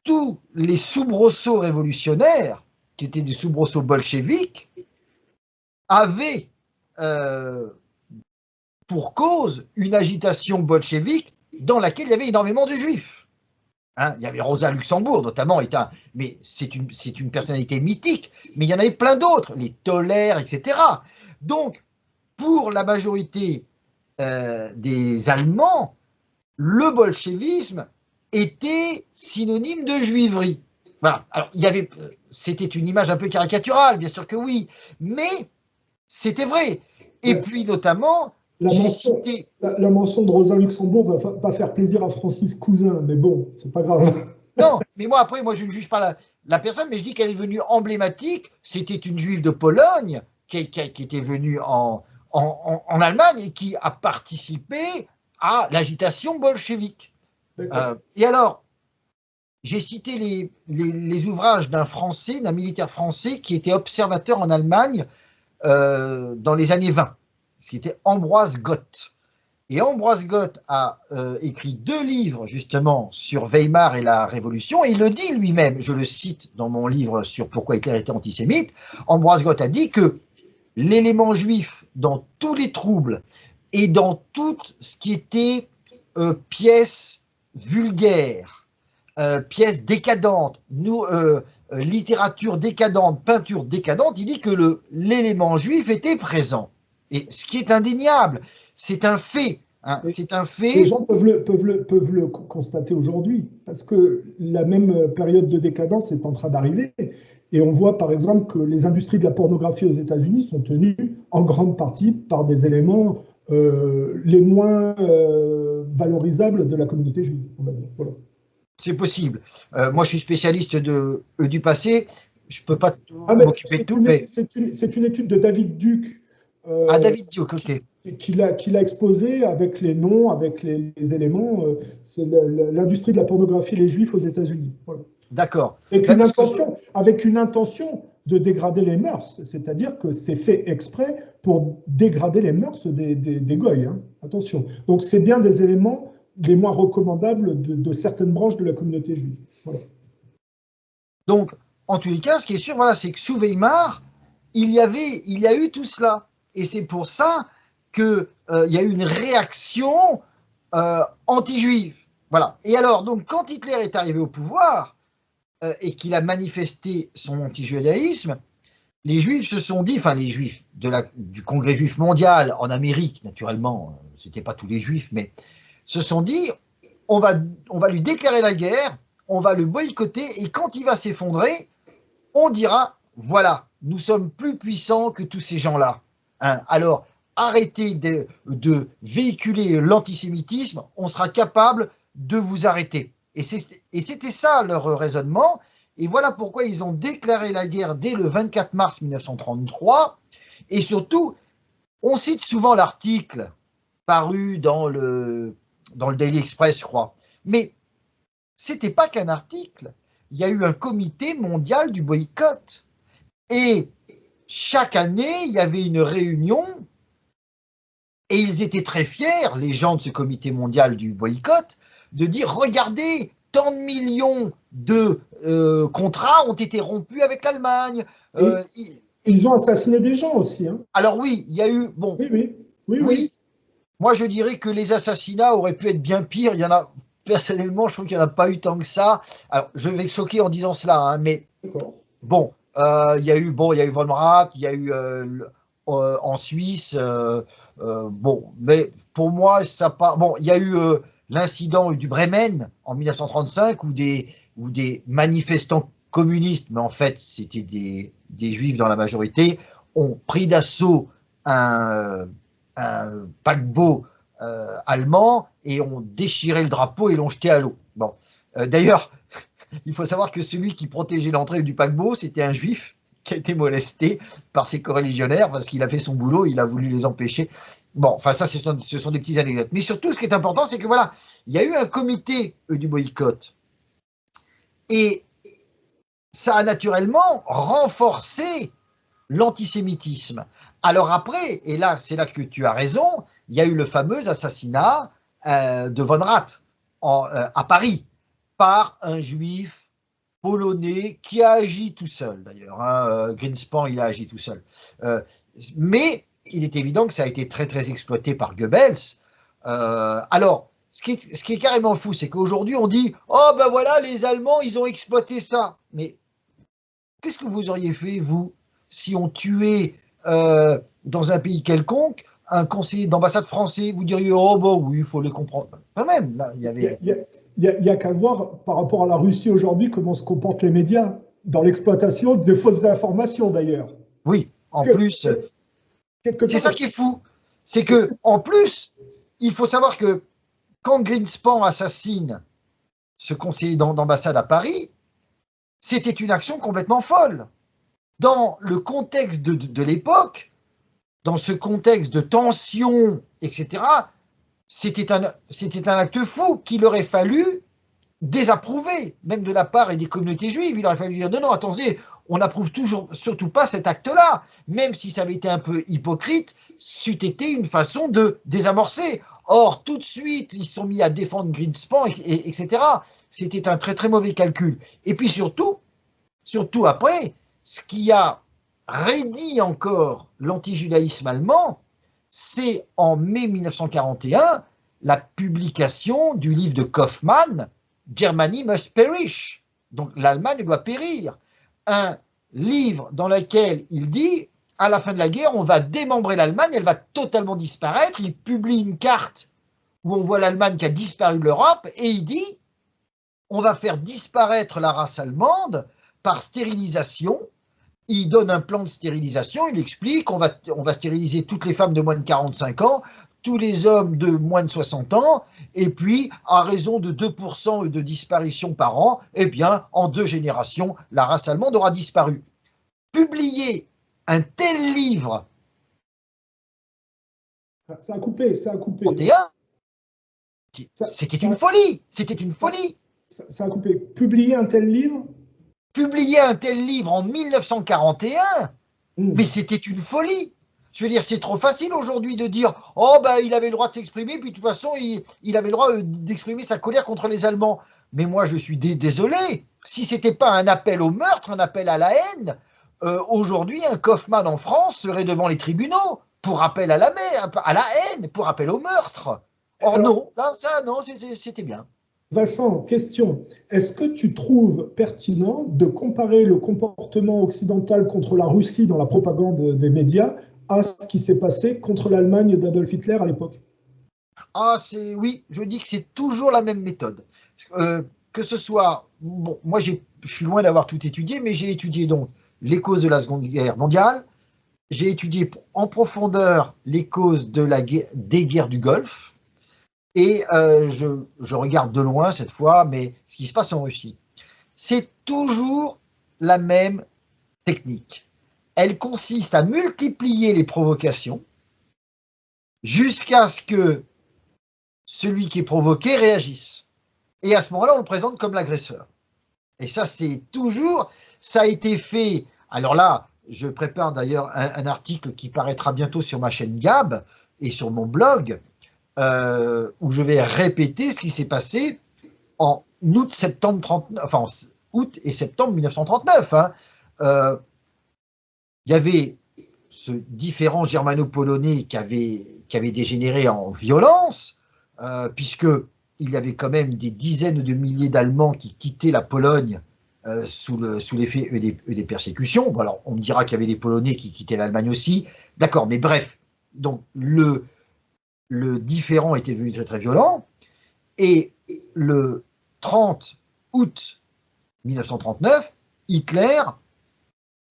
tous les soubresauts révolutionnaires, qui étaient des soubresauts bolcheviques, avaient pour cause une agitation bolchevique dans laquelle il y avait énormément de juifs. Hein, il y avait Rosa Luxembourg notamment, mais c'est une personnalité mythique, mais il y en avait plein d'autres, les Toller, etc. Donc, pour la majorité des Allemands, le bolchevisme était synonyme de juiverie. Voilà. Alors, c'était une image un peu caricaturale, bien sûr que oui, mais c'était vrai. Et puis, notamment, la mention de Rosa Luxembourg va pas faire plaisir à Francis Cousin, mais bon, c'est pas grave. Non, mais moi, je ne juge pas la personne, mais je dis qu'elle est devenue emblématique. C'était une juive de Pologne qui était venue en Allemagne et qui a participé à l'agitation bolchevique. Et alors, j'ai cité les ouvrages d'un militaire français qui était observateur en Allemagne dans les années 20, ce qui était Ambroise Gott. Et Ambroise Gott a écrit 2 livres justement sur Weimar et la Révolution, et il le dit lui-même, je le cite dans mon livre sur pourquoi Hitler était antisémite. Ambroise Gott a dit que l'élément juif dans tous les troubles et dans tout ce qui était pièces vulgaire, pièces décadentes, littérature décadente, peinture décadente, il dit que l'élément juif était présent. Et ce qui est indéniable, c'est un fait. Hein. Et C'est un les fait. gens peuvent le constater aujourd'hui, parce que la même période de décadence est en train d'arriver. Et on voit par exemple que les industries de la pornographie aux États-Unis sont tenues en grande partie par des éléments les moins valorisables de la communauté juive. Voilà. C'est possible. Moi, je suis spécialiste du passé. Je ne peux pas Ah, mais m'occuper de tout, mais c'est une étude de David Duke à euh, David Duke, ok. qu'il a exposé avec les noms, avec les éléments. C'est l'industrie de la pornographie, les juifs aux États-Unis. Voilà. D'accord. Avec Ben, avec une intention de dégrader les mœurs, c'est-à-dire que c'est fait exprès pour dégrader les mœurs des goïs. Hein. Attention. Donc c'est bien des éléments les moins recommandables de certaines branches de la communauté juive. Voilà. donc, en tous les cas, ce qui est sûr, voilà, c'est que sous Weimar, il y a eu tout cela. Et c'est pour ça qu'il y a eu une réaction anti-juive. Voilà. Et alors, donc, quand Hitler est arrivé au pouvoir et qu'il a manifesté son anti-judaïsme, les juifs se sont dit, enfin les juifs du Congrès juif mondial en Amérique, naturellement, c'était pas tous les juifs, mais se sont dit, on va lui déclarer la guerre, on va le boycotter, et quand il va s'effondrer, on dira, voilà, nous sommes plus puissants que tous ces gens-là. Hein, alors, arrêtez de véhiculer l'antisémitisme, on sera capable de vous arrêter. Et c'était ça leur raisonnement. Et voilà pourquoi ils ont déclaré la guerre dès le 24 mars 1933. Et surtout, on cite souvent l'article paru dans le Daily Express, je crois. Mais ce n'était pas qu'un article. Il y a eu un comité mondial du boycott. Et chaque année, il y avait une réunion et ils étaient très fiers, les gens de ce comité mondial du boycott, de dire, regardez, tant de millions de contrats ont été rompus avec l'Allemagne. Ils ont assassiné des gens aussi. Hein. Alors oui, il y a eu, bon, Oui. Moi je dirais que les assassinats auraient pu être bien pires. Il y en a, personnellement, je trouve qu'il n'y en a pas eu tant que ça. Alors je vais choquer en disant cela, hein, mais bon, il y a eu Von Rath, il y a eu en Suisse, bon, mais pour moi ça pas. Bon, il y a eu l'incident du Bremen en 1935 où des manifestants communistes, mais en fait c'était des juifs dans la majorité, ont pris d'assaut un paquebot allemand et ont déchiré le drapeau et l'ont jeté à l'eau. Bon, d'ailleurs, il faut savoir que celui qui protégeait l'entrée du paquebot, c'était un juif qui a été molesté par ses coreligionnaires parce qu'il a fait son boulot, il a voulu les empêcher. Bon, enfin ça, ce sont des petites anecdotes. Mais surtout, ce qui est important, c'est que voilà, il y a eu un comité du boycott et ça a naturellement renforcé l'antisémitisme. Alors après, et là, c'est là que tu as raison, il y a eu le fameux assassinat de Von Rath à Paris par un juif polonais qui a agi tout seul d'ailleurs. Hein, Greenspan, il a agi tout seul. Mais il est évident que ça a été très très exploité par Goebbels. Alors, ce qui est carrément fou, c'est qu'aujourd'hui on dit « Oh ben voilà, les Allemands, ils ont exploité ça ». Mais qu'est-ce que vous auriez fait, vous, si on tuait dans un pays quelconque un conseiller d'ambassade français? Vous diriez « Oh bah oui, il faut les comprendre ». Quand même, là, il y avait… Il y a qu'à voir par rapport à la Russie aujourd'hui comment se comportent les médias dans l'exploitation de fausses informations d'ailleurs. Oui, en plus, c'est ça qui est fou. C'est que, en plus, il faut savoir que quand Greenspan assassine ce conseiller d'ambassade à Paris, c'était une action complètement folle. Dans le contexte de l'époque, dans ce contexte de tension, etc., c'était un acte fou qu'il aurait fallu désapprouver, même de la part des communautés juives. Il aurait fallu dire non, attendez, on n'approuve surtout pas cet acte-là, même si ça avait été un peu hypocrite, c'eût été une façon de désamorcer. Or, tout de suite, ils se sont mis à défendre Greenspan, etc. C'était un très très mauvais calcul. Et puis surtout après, ce qui a raidi encore l'antijudaïsme allemand, c'est en mai 1941 la publication du livre de Kaufmann, Germany Must Perish, donc l'Allemagne doit périr, un livre dans lequel il dit à la fin de la guerre, on va démembrer l'Allemagne, elle va totalement disparaître. Il publie une carte où on voit l'Allemagne qui a disparu de l'Europe, et il dit on va faire disparaître la race allemande par stérilisation. Il donne un plan de stérilisation, il explique on va stériliser toutes les femmes de moins de 45 ans, tous les hommes de moins de 60 ans, et puis, à raison de 2% de disparition par an, eh bien, en 2 générations, la race allemande aura disparu. Publier un tel livre, Ça a coupé, ça a coupé. 31, c'était une folie, c'était une folie. Ça a coupé. Publier un tel livre? Publier un tel livre en 1941, mais c'était une folie. Je veux dire, c'est trop facile aujourd'hui de dire « Oh, ben, il avait le droit de s'exprimer, puis de toute façon, il avait le droit d'exprimer sa colère contre les Allemands. » Mais moi, je suis désolé. Si ce n'était pas un appel au meurtre, un appel à la haine, aujourd'hui, un Kaufmann en France serait devant les tribunaux pour appel à la haine, pour appel au meurtre. Or, alors, non, là, ça, non, c'était bien. Vincent, question. Est-ce que tu trouves pertinent de comparer le comportement occidental contre la Russie dans la propagande des médias à ce qui s'est passé contre l'Allemagne d'Adolf Hitler à l'époque? Ah, oui, je dis que c'est toujours la même méthode. Que ce soit, bon, moi je suis loin d'avoir tout étudié, mais j'ai étudié donc les causes de la Seconde Guerre mondiale, j'ai étudié en profondeur les causes des guerres du Golfe, et je regarde de loin cette fois, mais ce qui se passe en Russie. C'est toujours la même technique. Elle consiste à multiplier les provocations jusqu'à ce que celui qui est provoqué réagisse. Et à ce moment-là, on le présente comme l'agresseur. Et ça, c'est toujours, ça a été fait. Alors là, je prépare d'ailleurs un article qui paraîtra bientôt sur ma chaîne Gab et sur mon blog, où je vais répéter ce qui s'est passé en août et septembre 1939. Il y avait ce différend germano-polonais qui avait dégénéré en violence, puisqu'il y avait quand même des dizaines de milliers d'Allemands qui quittaient la Pologne sous l'effet des persécutions. Bon, alors, on me dira qu'il y avait des Polonais qui quittaient l'Allemagne aussi. D'accord, mais bref. Donc, le différend était devenu très, très violent. Et le 30 août 1939, Hitler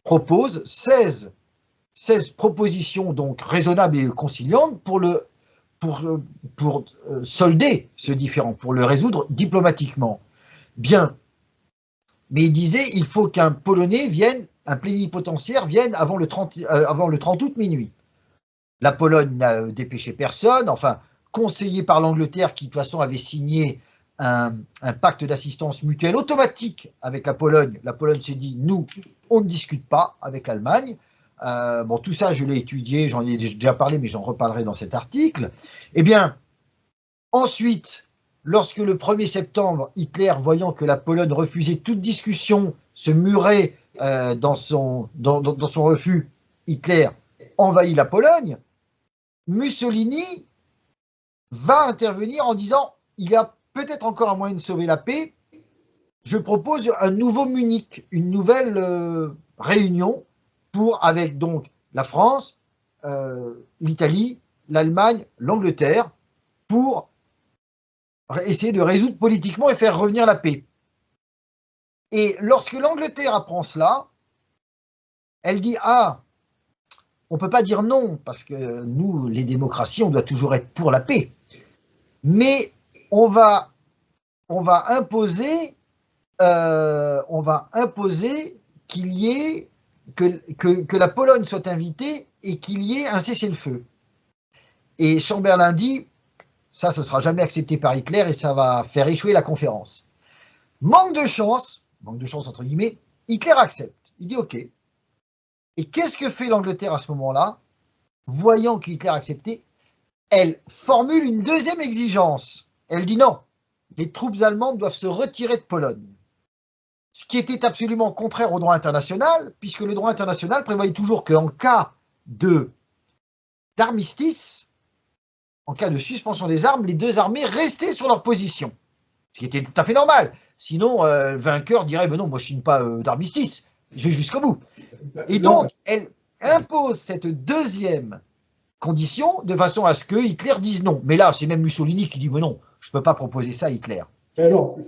propose 16 propositions donc raisonnables et conciliantes pour solder ce différend, pour le résoudre diplomatiquement. Bien, mais il disait il faut qu'un Polonais vienne, un plénipotentiaire vienne avant le 30 août minuit. La Pologne n'a dépêché personne, enfin, conseillé par l'Angleterre qui de toute façon avait signé un pacte d'assistance mutuelle automatique avec la Pologne s'est dit nous, on ne discute pas avec l'Allemagne. Bon, tout ça, je l'ai étudié, j'en ai déjà parlé, mais j'en reparlerai dans cet article. Eh bien, ensuite, lorsque le 1er septembre, Hitler, voyant que la Pologne refusait toute discussion, se murait dans son refus, Hitler envahit la Pologne, Mussolini va intervenir en disant il y a peut-être encore un moyen de sauver la paix, je propose un nouveau Munich, une nouvelle réunion avec donc la France, l'Italie, l'Allemagne, l'Angleterre, pour essayer de résoudre politiquement et faire revenir la paix. Et lorsque l'Angleterre apprend cela, elle dit « Ah, on ne peut pas dire non, parce que nous, les démocraties, on doit toujours être pour la paix. Mais on va imposer qu'il y ait que la Pologne soit invitée et qu'il y ait un cessez-le-feu. » Et Chamberlain dit ça, ce ne sera jamais accepté par Hitler et ça va faire échouer la conférence. Manque de chance entre guillemets, Hitler accepte. Il dit OK. Et qu'est-ce que fait l'Angleterre à ce moment-là? Voyant que Hitler a accepté, elle formule une deuxième exigence. Elle dit non, les troupes allemandes doivent se retirer de Pologne. Ce qui était absolument contraire au droit international, puisque le droit international prévoyait toujours qu'en cas d'armistice, en cas de suspension des armes, les deux armées restaient sur leur position. Ce qui était tout à fait normal. Sinon, le vainqueur dirait, ben non, moi je ne signe pas d'armistice, je vais jusqu'au bout. Et donc, elle impose cette deuxième conditions de façon à ce que Hitler dise non. Mais là, c'est même Mussolini qui dit mais non, je ne peux pas proposer ça à Hitler. Alors,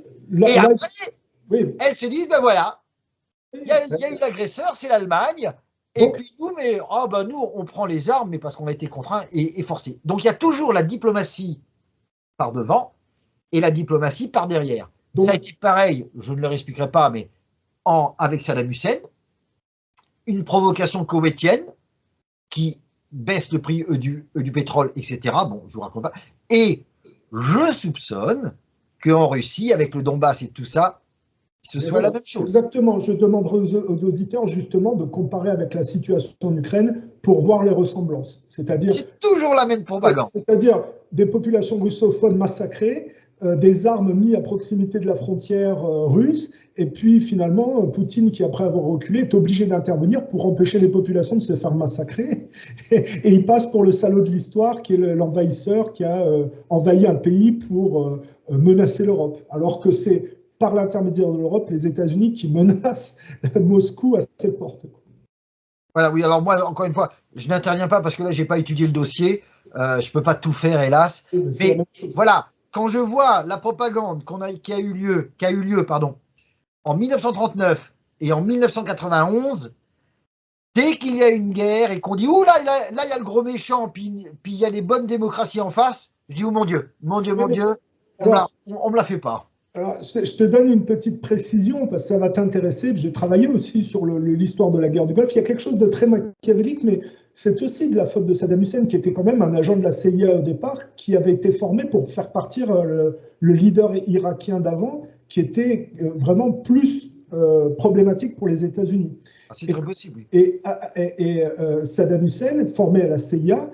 et après, oui. elles se disent ben voilà, il y a eu l'agresseur, c'est l'Allemagne. Et donc, puis nous, mais nous, on prend les armes, mais parce qu'on a été contraints et forcés. Donc il y a toujours la diplomatie par devant et la diplomatie par derrière. Donc, ça a été pareil, je ne leur expliquerai pas, mais avec Saddam Hussein, une provocation koweïtienne qui baisse le prix du pétrole, etc. Bon, je vous raconte pas. Et je soupçonne qu'en Russie, avec le Donbass et tout ça, ce soit la même chose. Exactement. Je demanderai aux auditeurs justement de comparer avec la situation en Ukraine pour voir les ressemblances. C'est toujours la même propagande. C'est-à-dire des populations russophones massacrées, des armes mises à proximité de la frontière russe, et puis finalement Poutine qui, après avoir reculé, est obligé d'intervenir pour empêcher les populations de se faire massacrer. Et il passe pour le salaud de l'histoire qui est l'envahisseur qui a envahi un pays pour menacer l'Europe. Alors que c'est par l'intermédiaire de l'Europe, les États-Unis qui menacent Moscou à ses portes. Voilà, oui, alors moi, encore une fois, je n'interviens pas parce que là, je n'ai pas étudié le dossier. Je ne peux pas tout faire, hélas. Mais voilà, quand je vois la propagande qui a eu lieu en 1939 et en 1991, dès qu'il y a une guerre et qu'on dit « Ouh, là, il y a le gros méchant, puis il y a les bonnes démocraties en face », je dis « Oh mon Dieu, on ne me la fait pas ». Alors, je te donne une petite précision parce que ça va t'intéresser. J'ai travaillé aussi sur l'histoire de la guerre du Golfe. Il y a quelque chose de très machiavélique, mais c'est aussi de la faute de Saddam Hussein, qui était quand même un agent de la CIA au départ, qui avait été formé pour faire partir le leader irakien d'avant, qui était vraiment plus problématique pour les États-Unis. C'est très possible. Et Saddam Hussein, formé à la CIA,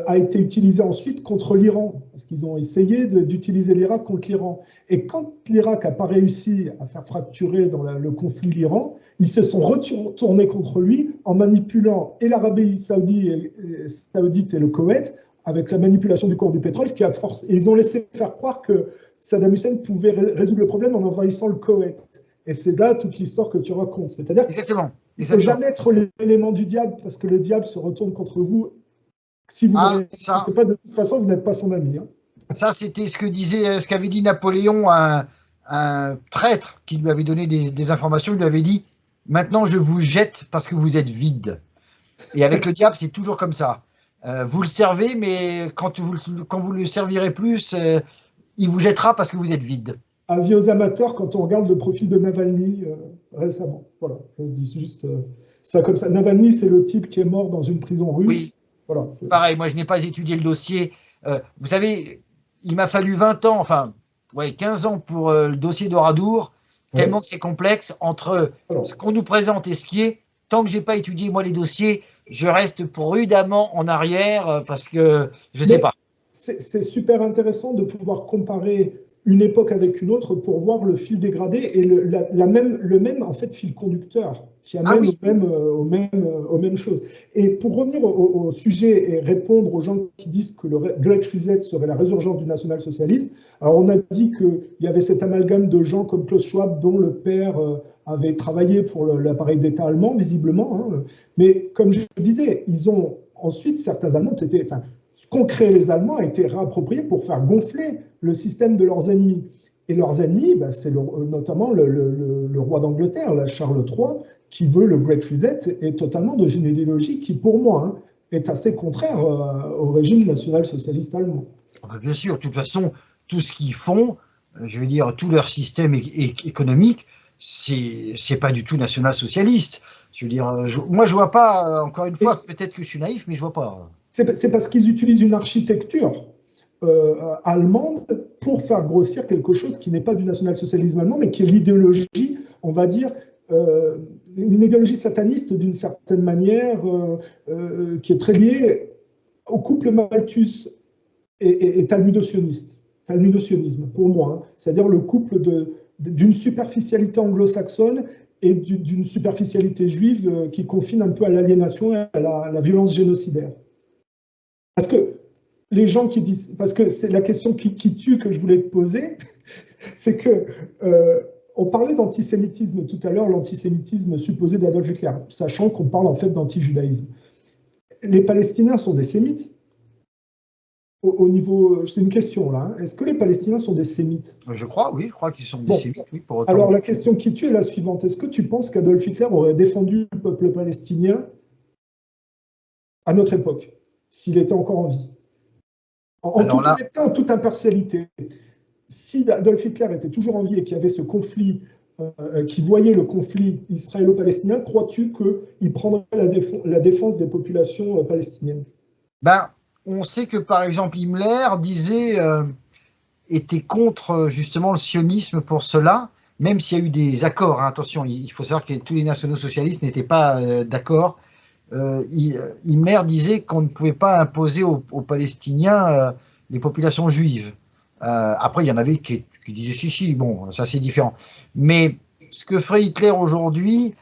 a été utilisé ensuite contre l'Iran, parce qu'ils ont essayé d'utiliser l'Irak contre l'Iran. Et quand l'Irak n'a pas réussi à faire fracturer dans le conflit l'Iran, ils se sont retournés contre lui en manipulant et l'Arabie saoudite et le Koweït avec la manipulation du cours du pétrole, ce qui a forcé. Et ils ont laissé faire croire que Saddam Hussein pouvait résoudre le problème en envahissant le Koweït. Et c'est là toute l'histoire que tu racontes. C'est-à-dire qu'il ne faut jamais être l'élément du diable, parce que le diable se retourne contre vous. Si vous ne réussissez pas, de toute façon, vous n'êtes pas son ami. Hein. Ça, c'était ce qu'avait dit Napoléon à un traître qui lui avait donné des informations. Il lui avait dit « Maintenant, je vous jette parce que vous êtes vide. » Et avec le diable, c'est toujours comme ça. Vous le servez, mais quand vous le servirez plus, il vous jettera parce que vous êtes vide. Avis aux amateurs quand on regarde le profil de Navalny récemment. Voilà, je dis juste ça comme ça. Navalny, c'est le type qui est mort dans une prison russe. Oui. Voilà, pareil, moi je n'ai pas étudié le dossier. Vous savez, il m'a fallu 20 ans, 15 ans pour le dossier d'Oradour, tellement que c'est complexe entre ce qu'on nous présente et ce qui est. Tant que je n'ai pas étudié moi les dossiers, je reste prudemment en arrière parce que je ne sais pas. C'est super intéressant de pouvoir comparer une époque avec une autre pour voir le fil dégradé et le même en fait fil conducteur qui amène aux mêmes choses. Et pour revenir au sujet et répondre aux gens qui disent que le Great Reset serait la résurgence du national-socialisme, alors on a dit qu'il y avait cet amalgame de gens comme Klaus Schwab dont le père avait travaillé pour l'appareil d'État allemand, visiblement. Hein. Mais comme je disais, ils ont ensuite, certains Allemands étaient... Ce qu'ont créé les Allemands a été réapproprié pour faire gonfler le système de leurs ennemis. Et leurs ennemis, c'est notamment le roi d'Angleterre, Charles III, qui veut le Great Reset, et totalement dans une idéologie qui, pour moi, est assez contraire au régime national-socialiste allemand. Bien sûr, de toute façon, tout ce qu'ils font, je veux dire, tout leur système économique, c'est pas du tout national-socialiste. Je veux dire, moi, je vois pas, encore une fois, peut-être que je suis naïf, mais je vois pas. C'est parce qu'ils utilisent une architecture allemande pour faire grossir quelque chose qui n'est pas du national-socialisme allemand, mais qui est l'idéologie, on va dire, une idéologie sataniste d'une certaine manière, qui est très liée au couple Malthus et talmudo-sionisme, pour moi. Hein. C'est-à-dire le couple d'une superficialité anglo-saxonne et d'une superficialité juive qui confine un peu à l'aliénation et à la violence génocidaire. Parce que les gens qui disent, parce que c'est la question qui tue que je voulais te poser, c'est que on parlait d'antisémitisme tout à l'heure, l'antisémitisme supposé d'Adolf Hitler, sachant qu'on parle en fait d'antijudaïsme. les Palestiniens sont des sémites? Au niveau, c'est une question là, hein. Est-ce que les Palestiniens sont des sémites? Je crois, oui, je crois qu'ils sont des Bon. sémites, oui, pour autant. Alors la question qui tue est la suivante. Est-ce que tu penses qu'Adolf Hitler aurait défendu le peuple palestinien à notre époque, s'il était encore en vie? En toute honnêteté, en toute impartialité. Si Adolf Hitler était toujours en vie et qu'il y avait ce conflit, qui voyait le conflit israélo-palestinien, crois-tu qu'il prendrait la défense des populations palestiniennes? Ben, on sait que par exemple Himmler était contre justement le sionisme pour cela, même s'il y a eu des accords. Hein, attention, il faut savoir que tous les nationaux socialistes n'étaient pas d'accord. Himmler disait qu'on ne pouvait pas imposer aux Palestiniens les populations juives. Après, il y en avait qui disaient si, bon, ça c'est différent. Mais ce que ferait Hitler aujourd'hui,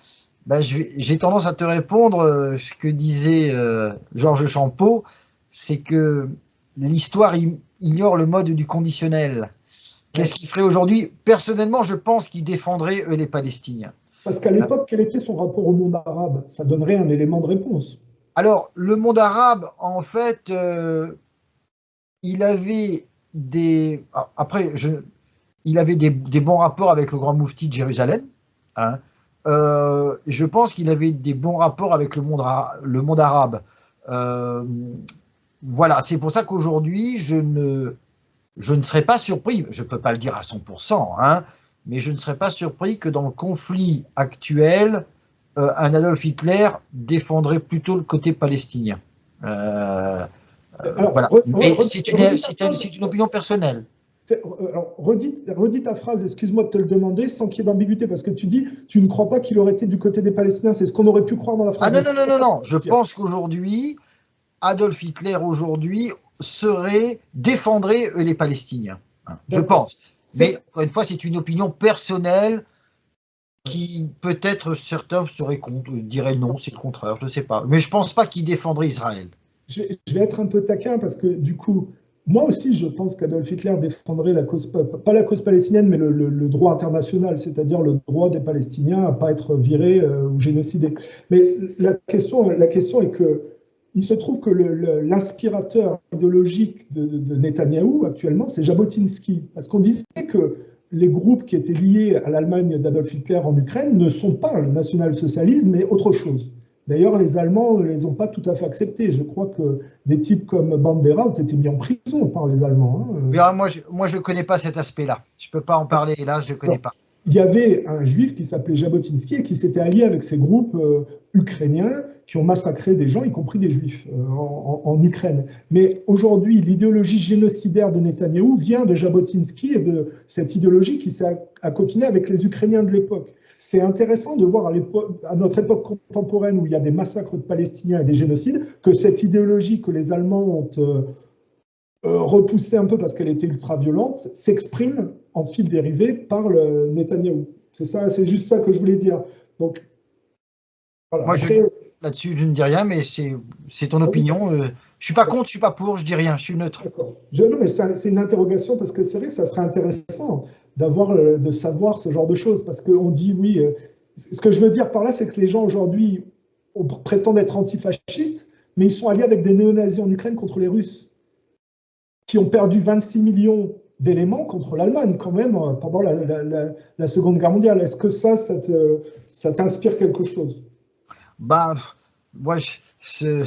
ben, j'ai tendance à te répondre ce que disait Georges Champeau, c'est que l'histoire ignore le mode du conditionnel. Qu'est-ce qu'il ferait aujourd'hui? Personnellement, je pense qu'il défendrait les Palestiniens. Parce qu'à l'époque, quel était son rapport au monde arabe? Ça donnerait un élément de réponse. Alors, le monde arabe, en fait, il avait des... Après, il avait des bons rapports avec le grand moufti de Jérusalem. Hein. Je pense qu'il avait des bons rapports avec le monde arabe. Voilà, c'est pour ça qu'aujourd'hui, je ne serais pas surpris, je ne peux pas le dire à 100%, hein, mais je ne serais pas surpris que dans le conflit actuel, un Adolf Hitler défendrait plutôt le côté palestinien. Alors, voilà. Mais c'est une opinion personnelle. Alors, redis ta phrase, excuse-moi de te le demander, sans qu'il y ait d'ambiguïté, parce que tu dis, tu ne crois pas qu'il aurait été du côté des Palestiniens, c'est ce qu'on aurait pu croire dans la phrase. Ah non, je pense qu'aujourd'hui, Adolf Hitler, aujourd'hui, défendrait les Palestiniens. Je pense. Mais, encore une fois, c'est une opinion personnelle qui, peut-être, certains seraient contre, diraient non, c'est le contraire, je ne sais pas. Mais je ne pense pas qu'il défendrait Israël. Je vais être un peu taquin, parce que, du coup, moi aussi, je pense qu'Adolf Hitler défendrait la cause, pas la cause palestinienne, mais le droit international, c'est-à-dire le droit des Palestiniens à ne pas être virés ou génocidés. Mais la question est que il se trouve que l'inspirateur idéologique de Netanyahou actuellement, c'est Jabotinsky. Parce qu'on disait que les groupes qui étaient liés à l'Allemagne d'Adolf Hitler en Ukraine ne sont pas le national-socialisme, mais autre chose. D'ailleurs, les Allemands ne les ont pas tout à fait acceptés. Je crois que des types comme Bandera ont été mis en prison par les Allemands. Hein. Moi, je ne connais pas cet aspect-là. Je ne peux pas en parler, là, je ne connais pas. Il y avait un juif qui s'appelait Jabotinsky et qui s'était allié avec ces groupes ukrainiens qui ont massacré des gens, y compris des juifs, en Ukraine. Mais aujourd'hui, l'idéologie génocidaire de Netanyahou vient de Jabotinsky et de cette idéologie qui s'est accoquinée avec les Ukrainiens de l'époque. C'est intéressant de voir à notre époque contemporaine où il y a des massacres de Palestiniens et des génocides, que cette idéologie que les Allemands ont repoussée un peu parce qu'elle était ultra-violente, s'exprime en fil dérivé par le Netanyahou. C'est juste ça que je voulais dire. Donc, voilà. Moi, là-dessus, je ne dis rien, mais c'est ton opinion. Je ne suis pas contre, je ne suis pas pour, je ne dis rien, je suis neutre. Non, mais c'est une interrogation parce que c'est vrai que ça serait intéressant de savoir ce genre de choses, parce qu'on dit oui. Ce que je veux dire par là, c'est que les gens aujourd'hui prétendent être antifascistes, mais ils sont alliés avec des néo-nazis en Ukraine contre les Russes, qui ont perdu 26 millions d'éléments contre l'Allemagne, quand même, pendant la Seconde Guerre mondiale. Est-ce que ça t'inspire quelque chose? Bah, moi, ce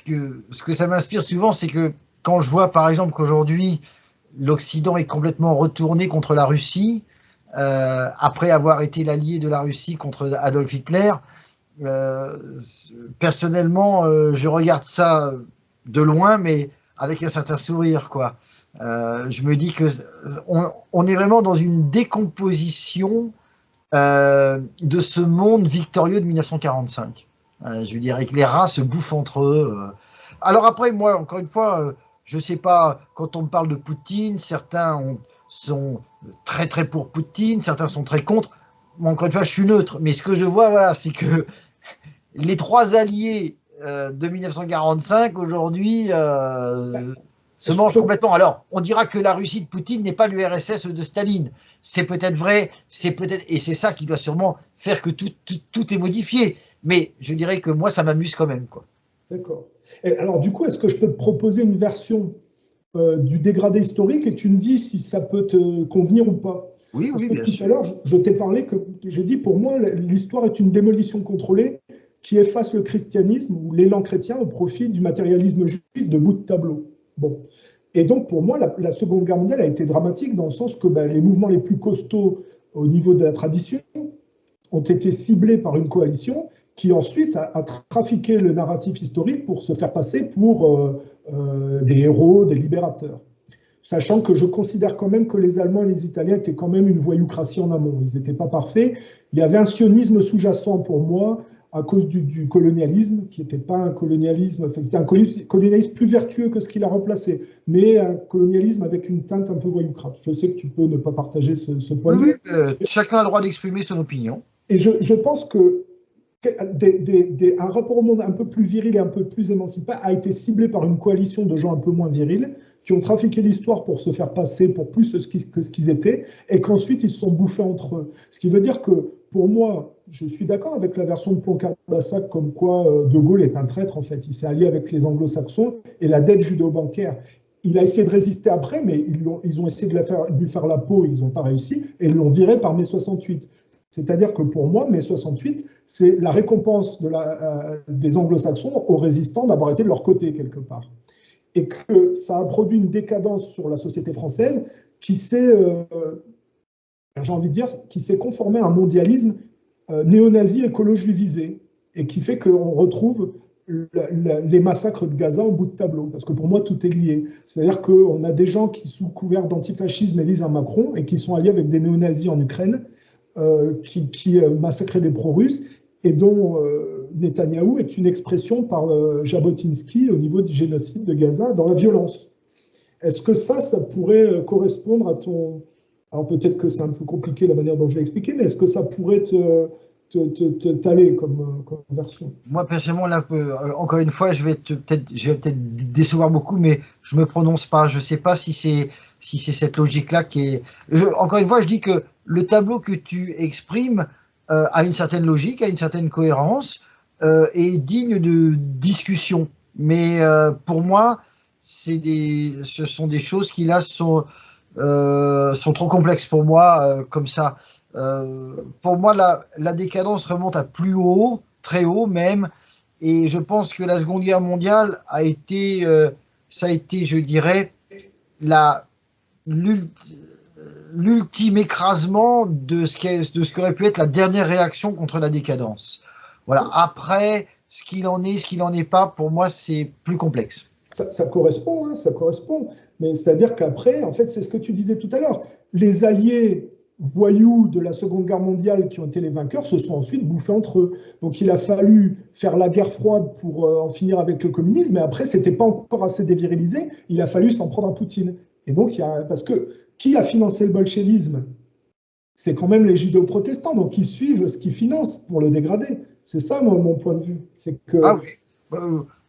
que ça m'inspire souvent, c'est que quand je vois, par exemple, qu'aujourd'hui, l'Occident est complètement retourné contre la Russie, après avoir été l'allié de la Russie contre Adolf Hitler, personnellement, je regarde ça de loin, mais avec un certain sourire, quoi. Je me dis que on est vraiment dans une décomposition de ce monde victorieux de 1945. Je dirais que les rats se bouffent entre eux. Alors après, moi, encore une fois, je ne sais pas, quand on me parle de Poutine, certains sont très très pour Poutine, certains sont très contre. Moi, encore une fois, je suis neutre. Mais ce que je vois, voilà, c'est que les trois alliés de 1945, aujourd'hui, se mangent complètement. Alors, on dira que la Russie de Poutine n'est pas l'URSS de Staline. C'est peut-être vrai, et c'est ça qui doit sûrement faire que tout est modifié. Mais je dirais que moi, ça m'amuse quand même, quoi. D'accord. Et alors, du coup, est-ce que je peux te proposer une version du dégradé historique et tu me dis si ça peut te convenir ou pas? Oui, Parce oui, que bien tout à sûr. l'heure, je t'ai parlé que, j'ai dit, pour moi, l'histoire est une démolition contrôlée qui efface le christianisme ou l'élan chrétien au profit du matérialisme juif de bout de tableau. Bon. Et donc, pour moi, la Seconde Guerre mondiale a été dramatique dans le sens que ben, les mouvements les plus costauds au niveau de la tradition ont été ciblés par une coalition qui ensuite a trafiqué le narratif historique pour se faire passer pour des héros, des libérateurs. Sachant que je considère quand même que les Allemands et les Italiens étaient quand même une voyoucratie en amont. Ils n'étaient pas parfaits. Il y avait un sionisme sous-jacent pour moi à cause du colonialisme, qui n'était pas un colonialisme, enfin, un colonialisme plus vertueux que ce qu'il a remplacé, mais un colonialisme avec une teinte un peu voyoucrate. Je sais que tu peux ne pas partager ce point Oui, de oui, vue. chacun a le droit d'exprimer son opinion. Et je pense que un rapport au monde un peu plus viril et un peu plus émancipé a été ciblé par une coalition de gens un peu moins virils qui ont trafiqué l'histoire pour se faire passer pour plus que ce qu'ils étaient et qu'ensuite ils se sont bouffés entre eux. Ce qui veut dire que pour moi, je suis d'accord avec la version de Pont-Cardassac comme quoi De Gaulle est un traître en fait. Il s'est allié avec les anglo-saxons et la dette judéo-bancaire. Il a essayé de résister après, mais ils ont essayé de lui faire la peau, ils n'ont pas réussi et ils l'ont viré par mai 68. C'est-à-dire que pour moi, mai 68, c'est la récompense des anglo-saxons aux résistants d'avoir été de leur côté quelque part. Et que ça a produit une décadence sur la société française qui s'est, j'ai envie de dire, qui s'est conformée à un mondialisme néo-nazi écolo-juivisé et qui fait qu'on retrouve les massacres de Gaza en bout de tableau, parce que pour moi, tout est lié. C'est-à-dire qu'on a des gens qui, sous couvert d'antifascisme, élisent un Macron et qui sont alliés avec des néo-nazis en Ukraine, qui massacraient des pro-russes et dont Netanyahou est une expression par Jabotinsky au niveau du génocide de Gaza dans la violence. Est-ce que ça pourrait correspondre à ton... Alors peut-être que c'est un peu compliqué la manière dont je vais expliquer, mais est-ce que ça pourrait t'aller comme version? Moi, personnellement, là, encore une fois, je vais peut-être décevoir beaucoup, mais je me prononce pas. Je sais pas si c'est cette logique-là qui est. Encore une fois, je dis que le tableau que tu exprimes a une certaine logique, a une certaine cohérence, est digne de discussion. Mais pour moi, ce sont des choses qui là sont trop complexes pour moi comme ça. Pour moi, la décadence remonte à plus haut, très haut même, et je pense que la Seconde Guerre mondiale ça a été, je dirais, la, l'ultime écrasement de ce qu'aurait pu être la dernière réaction contre la décadence. Voilà. Après, ce qu'il en est, ce qu'il n'en est pas, pour moi, c'est plus complexe. Ça correspond, hein, ça correspond. Mais c'est-à-dire qu'après, en fait, c'est ce que tu disais tout à l'heure. Les alliés voyous de la Seconde Guerre mondiale qui ont été les vainqueurs se sont ensuite bouffés entre eux. Donc il a fallu faire la guerre froide pour en finir avec le communisme, mais après, ce n'était pas encore assez dévirilisé. Il a fallu s'en prendre à Poutine. Et donc, parce que qui a financé le bolchevisme? C'est quand même les judéo-protestants, donc ils suivent ce qu'ils financent pour le dégrader. C'est ça, mon point de vue. C'est que Ah oui.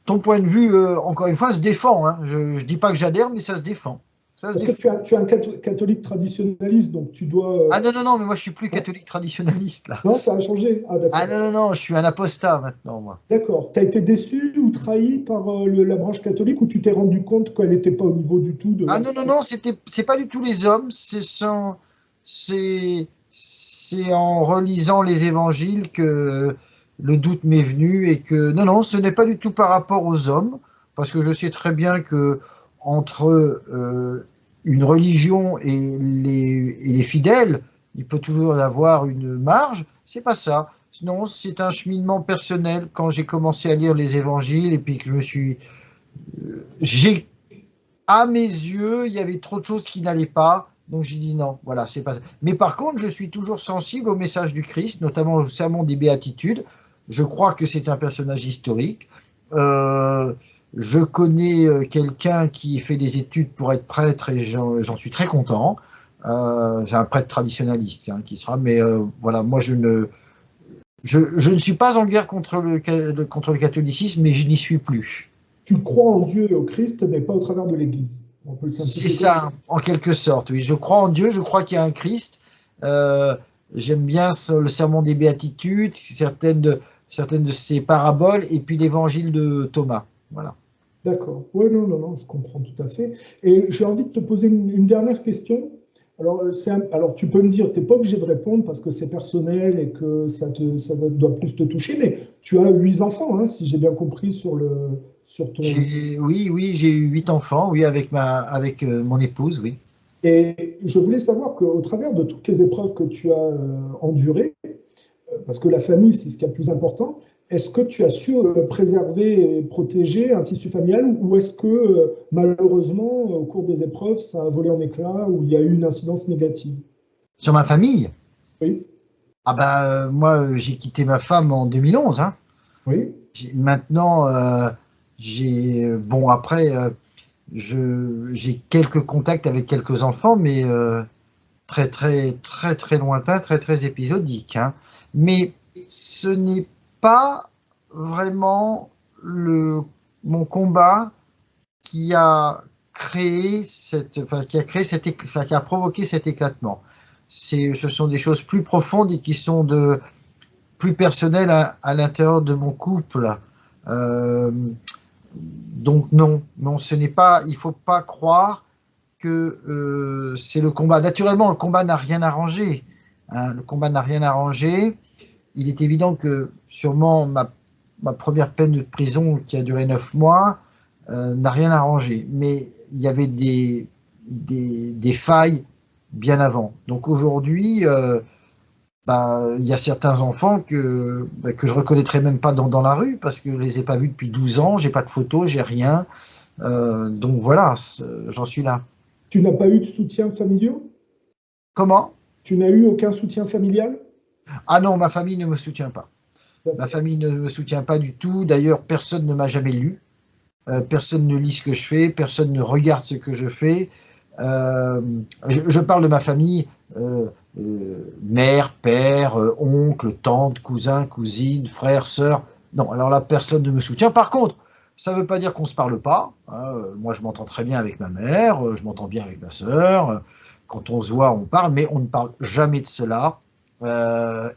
Ton point de vue, encore une fois, se défend. Hein. Je ne dis pas que j'adhère, mais ça se défend. Ça se parce que défend. tu es un catholique traditionnaliste, donc tu dois. Ah non, non, non, mais moi je suis plus catholique traditionnaliste là. Non, ça a changé. Ah, Ah d'accord. non, non, non, je suis un apostat maintenant, moi. D'accord. Tu as été déçu ou trahi par la branche catholique ou tu t'es rendu compte qu'elle n'était pas au niveau du tout de Ah leur. non, non, non, c'est pas du tout les hommes, c'est en relisant les évangiles que le doute m'est venu et que non, non, ce n'est pas du tout par rapport aux hommes, parce que je sais très bien que entre une religion et les fidèles, il peut toujours y avoir une marge. C'est pas ça. Non, c'est un cheminement personnel. Quand j'ai commencé à lire les évangiles et puis que j'ai à mes yeux, il y avait trop de choses qui n'allaient pas. Donc j'ai dit non, voilà, c'est pas ça. Mais par contre, je suis toujours sensible au message du Christ, notamment au sermon des béatitudes. Je crois que c'est un personnage historique. Euh, je connais quelqu'un qui fait des études pour être prêtre et j'en suis très content. C'est un prêtre traditionnaliste hein, qui sera, mais voilà, moi je ne suis pas en guerre contre le catholicisme, mais je n'y suis plus. Tu crois en Dieu et au Christ, mais pas au travers de l'Église. On peut le C'est simplifier comme ça. ça, en quelque sorte, oui. Je crois en Dieu, je crois qu'il y a un Christ. Euh, J'aime bien le sermon des béatitudes, certaines de ses paraboles, et puis l'évangile de Thomas. Voilà. D'accord. Oui, non, non, non, je comprends tout à fait. Et j'ai envie de te poser une dernière question. Alors, alors, tu peux me dire, tu n'es pas obligé de répondre parce que c'est personnel et que doit plus te toucher, mais tu as 8 enfants, hein, si j'ai bien compris sur ton. Oui, oui, j'ai eu 8 enfants, oui, avec mon épouse, oui. Et je voulais savoir qu'au travers de toutes les épreuves que tu as endurées, parce que la famille, c'est ce qui est le plus important. Est-ce que tu as su préserver et protéger un tissu familial ou est-ce que malheureusement, au cours des épreuves, ça a volé en éclats ou il y a eu une incidence négative? Sur ma famille, Oui, ah ben, moi, j'ai quitté ma femme en 2011, hein. oui, Maintenant, bon, après, j'ai quelques contacts avec quelques enfants, mais très, très, très, très lointains, très, très épisodiques, hein. Mais ce n'est pas vraiment mon combat qui a qui a provoqué cet éclatement. Ce sont des choses plus profondes et qui sont plus personnelles à l'intérieur de mon couple. Euh, donc non, non, ce n'est pas. Il faut pas croire que c'est le combat. Naturellement, le combat n'a rien arrangé, hein, le combat n'a rien arrangé. Il est évident que sûrement ma première peine de prison qui a duré 9 mois n'a rien arrangé. Mais il y avait des failles bien avant. Donc aujourd'hui, il y a certains enfants que je reconnaîtrais même pas dans la rue parce que je les ai pas vus depuis 12 ans, j'ai pas de photos, j'ai rien. Donc voilà, j'en suis là. tu n'as pas eu de soutien familial? Comment? Tu n'as eu aucun soutien familial? Ah non, ma famille ne me soutient pas. Ma D'accord. famille ne me soutient pas du tout. D'ailleurs, personne ne m'a jamais lu. Personne ne lit ce que je fais. Personne ne regarde ce que je fais. Euh, je parle de ma famille, mère, père, oncle, tante, cousin, cousine, frère, sœur. Non, alors là, personne ne me soutient. Par contre, ça ne veut pas dire qu'on ne se parle pas, hein. Moi, je m'entends très bien avec ma mère, je m'entends bien avec ma sœur. Quand on se voit, on parle, mais on ne parle jamais de cela.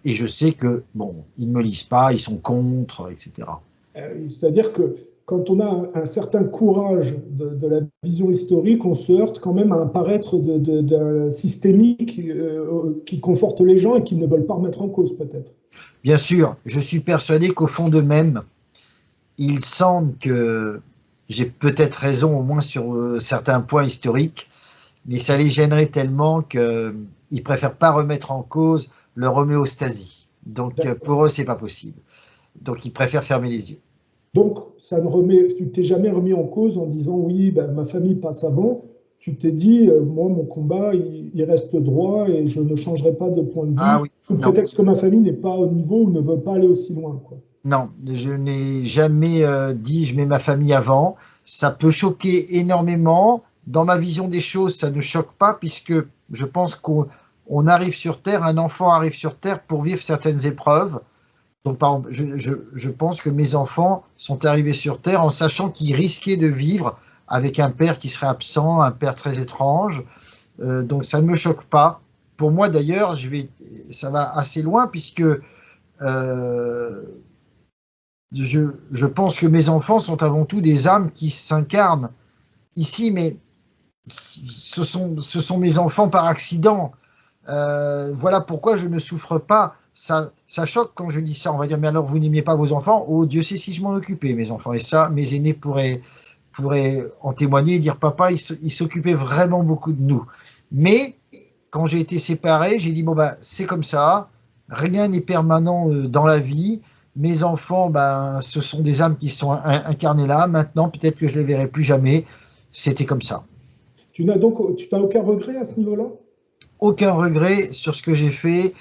Et je sais que, bon, ils ne me lisent pas, ils sont contre, etc. C'est-à-dire que quand on a un certain courage de la vision historique, on se heurte quand même à un paraître systémique qui conforte les gens et qui ne veulent pas remettre en cause, peut-être. Bien sûr, je suis persuadé qu'au fond d'eux-mêmes, ils sentent que j'ai peut-être raison, au moins sur certains points historiques, mais ça les gênerait tellement qu'ils préfèrent pas remettre en cause leur homéostasie. Donc D'accord. pour eux, c'est pas possible. Donc ils préfèrent fermer les yeux. Donc, tu t'es jamais remis en cause en disant oui, ben, ma famille passe avant. Tu t'es dit, moi, mon combat, il reste droit et je ne changerai pas de point de Ah vue oui, sous non, prétexte que ma famille n'est pas au niveau ou ne veut pas aller aussi loin, quoi. non, je n'ai jamais dit je mets ma famille avant. Ça peut choquer énormément. Dans ma vision des choses, ça ne choque pas puisque je pense qu'on arrive sur Terre, un enfant arrive sur Terre pour vivre certaines épreuves. Donc, par exemple, je pense que mes enfants sont arrivés sur Terre en sachant qu'ils risquaient de vivre avec un père qui serait absent, un père très étrange. Donc, ça ne me choque pas. Pour moi, d'ailleurs, ça va assez loin puisque euh, je pense que mes enfants sont avant tout des âmes qui s'incarnent ici, mais ce sont mes enfants par accident. Voilà pourquoi je ne souffre pas. Ça choque quand je dis ça. On va dire, mais alors vous n'aimiez pas vos enfants? Oh, Dieu sait si je m'en occupais, mes enfants. Et ça, mes aînés pourraient en témoigner et dire, papa, il s'occupait vraiment beaucoup de nous. Mais quand j'ai été séparé, j'ai dit, bon, bah, c'est comme ça. Rien n'est permanent dans la vie. Mes enfants, ben, ce sont des âmes qui sont incarnées là. Maintenant, peut-être que je les verrai plus jamais. C'était comme ça. Tu n'as aucun regret à ce niveau-là? Aucun regret sur ce que j'ai fait.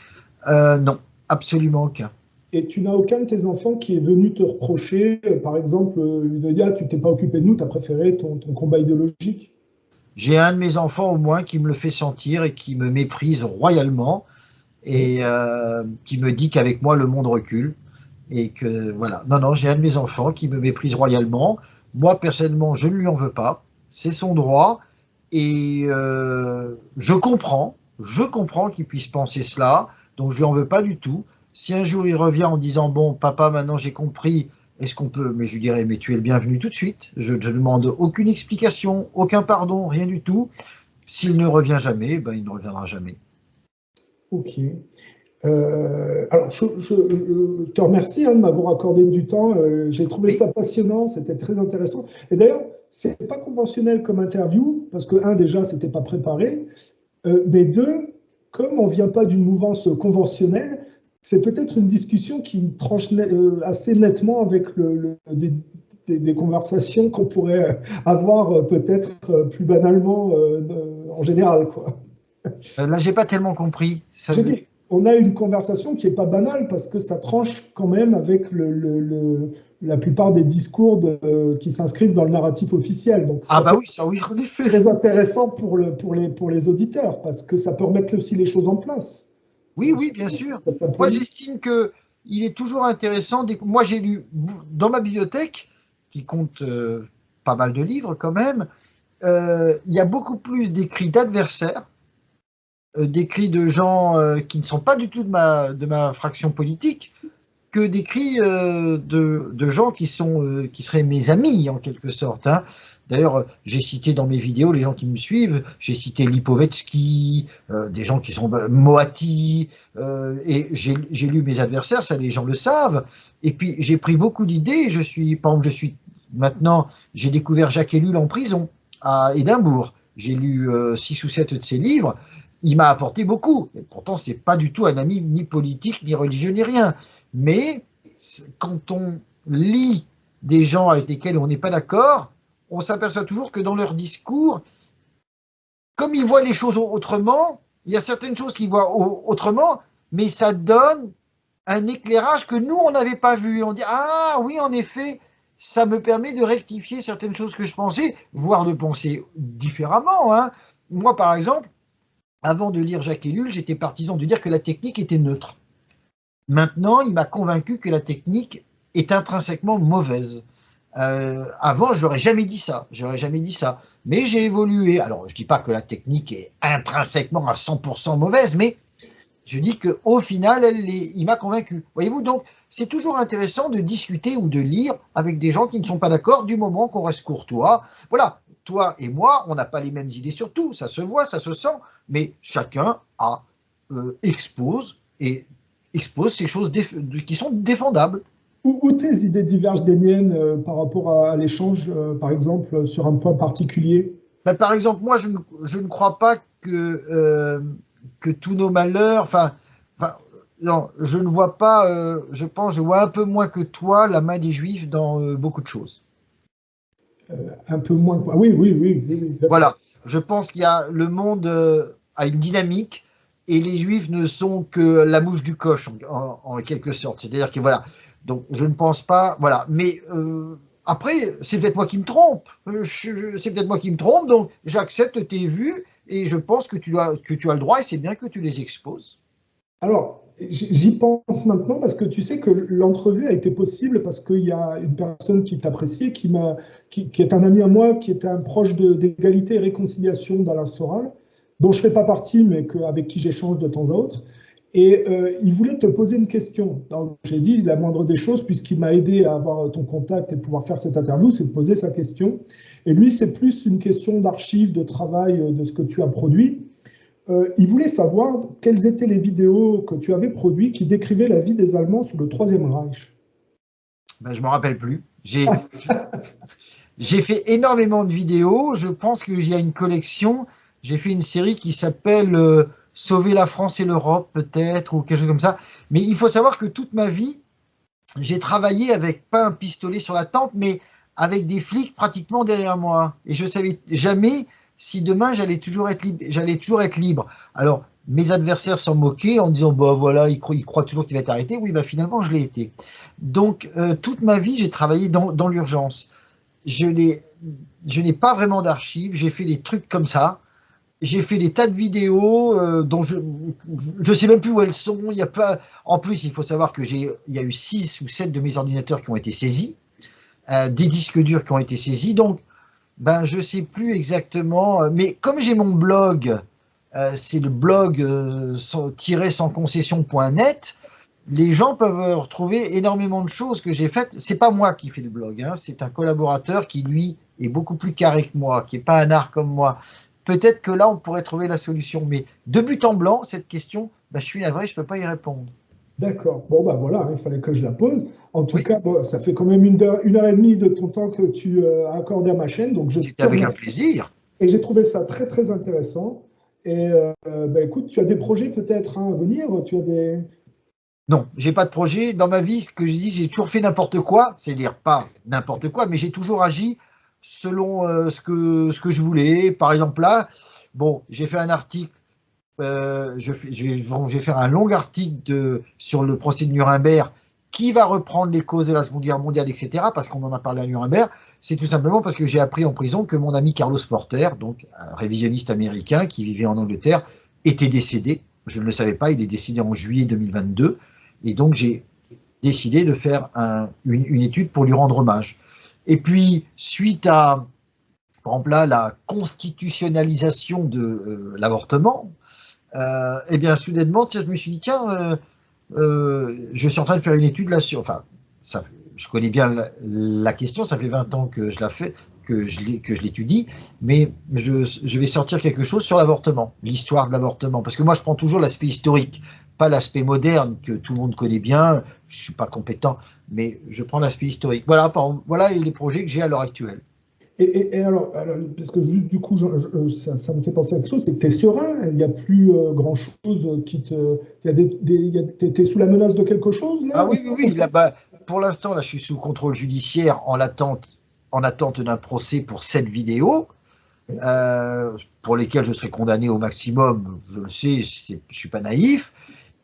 Non, absolument aucun. Et tu n'as aucun de tes enfants qui est venu te reprocher, par exemple, de dire, ah, tu t'es pas occupé de nous, tu as préféré ton combat idéologique? J'ai un de mes enfants au moins qui me le fait sentir et qui me méprise royalement Oui. et qui me dit qu'avec moi le monde recule et que voilà. Non, non, j'ai un de mes enfants qui me méprise royalement. Moi personnellement, je ne lui en veux pas. C'est son droit et je comprends qu'il puisse penser cela. Donc je lui en veux pas du tout. Si un jour il revient en disant bon papa maintenant j'ai compris, est-ce qu'on peut, mais je lui dirais, mais tu es le bienvenu tout de suite. Je ne demande aucune explication, aucun pardon, rien du tout. S'il ne revient jamais, ben, il ne reviendra jamais. Ok. Alors, je te remercie de m'avoir accordé du temps. J'ai trouvé ça passionnant, c'était très intéressant. Et d'ailleurs, c'est pas conventionnel comme interview, parce que, un, déjà, c'était pas préparé, mais deux, comme on vient pas d'une mouvance conventionnelle, c'est peut-être une discussion qui tranche assez nettement avec des conversations qu'on pourrait avoir peut-être plus banalement en général, quoi. Là, j'ai pas tellement compris. J'ai dit, on a une conversation qui n'est pas banale parce que ça tranche quand même avec la plupart des discours qui s'inscrivent dans le narratif officiel. Donc, ah bah oui, ça oui, en effet. Très intéressant pour les auditeurs parce que ça peut remettre aussi les choses en place. Oui, oui, bien sûr. Moi, j'estime que il est toujours intéressant. Moi, j'ai lu dans ma bibliothèque, qui compte pas mal de livres quand même, il y a beaucoup plus d'écrits d'adversaires, d'écrits de gens qui ne sont pas du tout de ma fraction politique, que d'écrits de gens qui seraient mes amis en quelque sorte. Hein. D'ailleurs, j'ai cité dans mes vidéos, les gens qui me suivent, j'ai cité Lipovetsky, des gens qui sont Moatti, et j'ai lu mes adversaires, ça les gens le savent. Et puis j'ai pris beaucoup d'idées. Par exemple, maintenant, j'ai découvert Jacques Ellul en prison à Édimbourg. J'ai lu 6 ou 7 de ses livres. Il m'a apporté beaucoup. Et pourtant, c'est pas du tout un ami ni politique, ni religieux, ni rien. Mais quand on lit des gens avec lesquels on n'est pas d'accord, on s'aperçoit toujours que dans leur discours, comme ils voient les choses autrement, il y a certaines choses qu'ils voient autrement, mais ça donne un éclairage que nous, on n'avait pas vu. On dit, ah oui, en effet, ça me permet de rectifier certaines choses que je pensais, voire de penser différemment. Hein. Moi, par exemple, avant de lire Jacques Ellul, j'étais partisan de dire que la technique était neutre. Maintenant, il m'a convaincu que la technique est intrinsèquement mauvaise. Avant, je n'aurais jamais dit ça. Mais j'ai évolué. Alors, je ne dis pas que la technique est intrinsèquement à 100% mauvaise, mais je dis qu'au final, il m'a convaincu. Voyez-vous, donc, c'est toujours intéressant de discuter ou de lire avec des gens qui ne sont pas d'accord du moment qu'on reste courtois. Voilà, toi et moi, on n'a pas les mêmes idées sur tout. Ça se voit, ça se sent, mais chacun expose ces choses qui sont défendables. Où tes idées divergent des miennes par rapport à l'échange, par exemple, sur un point particulier? Ben, par exemple, moi, je ne crois pas que tous nos malheurs, non, je ne vois pas, je vois un peu moins que toi la main des Juifs dans beaucoup de choses. Un peu moins. Oui, oui, oui. Oui. Voilà, je pense qu'il y a le monde a une dynamique et les Juifs ne sont que la mouche du coche en quelque sorte. C'est-à-dire que voilà, donc je ne pense pas, voilà. Mais après, c'est peut-être moi qui me trompe. C'est peut-être moi qui me trompe, donc j'accepte tes vues et je pense que tu as le droit et c'est bien que tu les exposes. Alors, j'y pense maintenant parce que tu sais que l'entrevue a été possible parce qu'il y a une personne qui t'apprécie, qui est un ami à moi, qui était un proche d'égalité et réconciliation d'Alain Soral, dont je ne fais pas partie, mais avec qui j'échange de temps à autre. Et il voulait te poser une question. J'ai dit la moindre des choses, puisqu'il m'a aidé à avoir ton contact et pouvoir faire cette interview, c'est de poser sa question. Et lui, c'est plus une question d'archives, de travail, de ce que tu as produit. Il voulait savoir quelles étaient les vidéos que tu avais produites qui décrivaient la vie des Allemands sous le Troisième Reich. Ben, je ne me rappelle plus. J'ai fait énormément de vidéos. Je pense qu'il y a une collection. J'ai fait une série qui s'appelle Sauver la France et l'Europe, peut-être, ou quelque chose comme ça. Mais il faut savoir que toute ma vie, j'ai travaillé avec, pas un pistolet sur la tempe, mais avec des flics pratiquement derrière moi. Et je ne savais jamais si demain j'allais toujours être libre. Alors, mes adversaires s'en moquaient en disant, bah voilà, il croit toujours qu'il va être arrêté. Oui, bah finalement, je l'ai été. Donc, toute ma vie, j'ai travaillé dans l'urgence. Je n'ai pas vraiment d'archives. J'ai fait des trucs comme ça. J'ai fait des tas de vidéos dont je ne sais même plus où elles sont. Il y a pas. En plus, il faut savoir que il y a eu 6 ou 7 de mes ordinateurs qui ont été saisis, des disques durs qui ont été saisis. Donc, ben, je ne sais plus exactement. Mais comme j'ai mon blog, c'est le blog -sansconcession.net, les gens peuvent retrouver énormément de choses que j'ai faites. C'est pas moi qui fais le blog, hein, c'est un collaborateur qui, lui, est beaucoup plus carré que moi, qui n'est pas un art comme moi. Peut-être que là, on pourrait trouver la solution. Mais de but en blanc, cette question, bah, je suis navré, je ne peux pas y répondre. D'accord. Bon, bah voilà, il fallait que je la pose. En tout Oui, cas, bon, ça fait quand même une heure et demie de ton temps que tu as accordé à ma chaîne, donc je c'était te avec un remercie. plaisir. Et j'ai trouvé ça très, très intéressant. Et bah, écoute, tu as des projets peut-être hein, à venir? Tu as des... Non, j'ai pas de projet. Dans ma vie, ce que je dis, j'ai toujours fait n'importe quoi, c'est-à-dire pas n'importe quoi, mais j'ai toujours agi selon ce que je voulais. Par exemple, là, bon, j'ai fait un article, je vais faire un long article sur le procès de Nuremberg qui va reprendre les causes de la Seconde Guerre mondiale, etc., parce qu'on en a parlé à Nuremberg. C'est tout simplement parce que j'ai appris en prison que mon ami Carlos Porter, donc un révisionniste américain qui vivait en Angleterre, était décédé. Je ne le savais pas, il est décédé en juillet 2022. Et donc, j'ai décidé de faire une étude pour lui rendre hommage. Et puis, suite à, par exemple, là, la constitutionnalisation de l'avortement, eh bien, soudainement, tiens, je me suis dit, tiens, je suis en train de faire une étude là sur. Enfin, ça, je connais bien la question, ça fait 20 ans que je la fais, que je l'étudie, mais je vais sortir quelque chose sur l'avortement, l'histoire de l'avortement. Parce que moi, je prends toujours l'aspect historique, pas l'aspect moderne que tout le monde connaît bien. Je ne suis pas compétent, mais je prends l'aspect historique. Voilà, voilà les projets que j'ai à l'heure actuelle. Et alors, parce que juste du coup, ça me fait penser à quelque chose, c'est que tu es serein, il n'y a plus grand-chose qui te... Tu es sous la menace de quelque chose, Ah là? oui, oui, oui. Là, bah, pour l'instant, là, je suis sous contrôle judiciaire en attente d'un procès pour 7 vidéos, pour lesquelles je serai condamné au maximum. Je le sais, je ne suis pas naïf.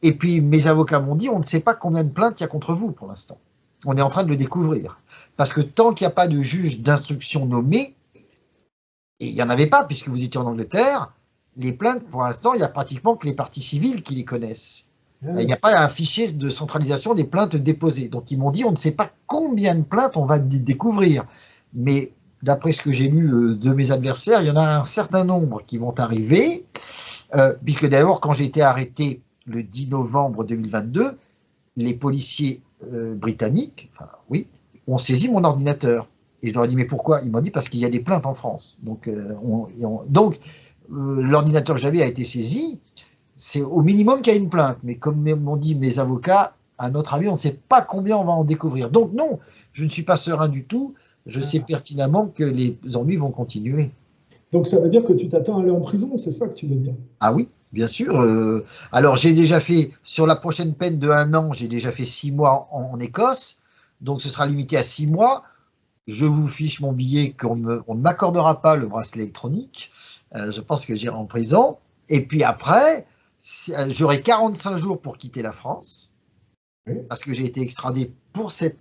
Et puis, mes avocats m'ont dit, on ne sait pas combien de plaintes il y a contre vous pour l'instant. On est en train de le découvrir. Parce que tant qu'il n'y a pas de juge d'instruction nommé, et il n'y en avait pas puisque vous étiez en Angleterre, les plaintes, pour l'instant, il n'y a pratiquement que les parties civiles qui les connaissent. Il n'y a pas un fichier de centralisation des plaintes déposées. Donc ils m'ont dit, on ne sait pas combien de plaintes on va découvrir. Mais d'après ce que j'ai lu de mes adversaires, il y en a un certain nombre qui vont arriver, puisque d'abord, quand j'ai été arrêté le 10 novembre 2022, les policiers britanniques, enfin oui, ont saisi mon ordinateur. Et je leur ai dit, mais pourquoi? Ils m'ont dit, parce qu'il y a des plaintes en France. Donc, l'ordinateur que j'avais a été saisi. C'est au minimum qu'il y a une plainte. Mais comme m'ont dit mes avocats, à notre avis, on ne sait pas combien on va en découvrir. Donc non, je ne suis pas serein du tout. Je sais pertinemment que les ennuis vont continuer. Donc ça veut dire que tu t'attends à aller en prison, c'est ça que tu veux dire? Ah oui, bien sûr. Alors j'ai déjà fait, sur la prochaine peine de 1 an, j'ai déjà fait 6 mois en Écosse. Donc ce sera limité à 6 mois. Je vous fiche mon billet qu'on ne m'accordera pas le bracelet électronique. Je pense que j'irai en prison. Et puis après, j'aurai 45 jours pour quitter la France, Oui. parce que j'ai été extradé pour cette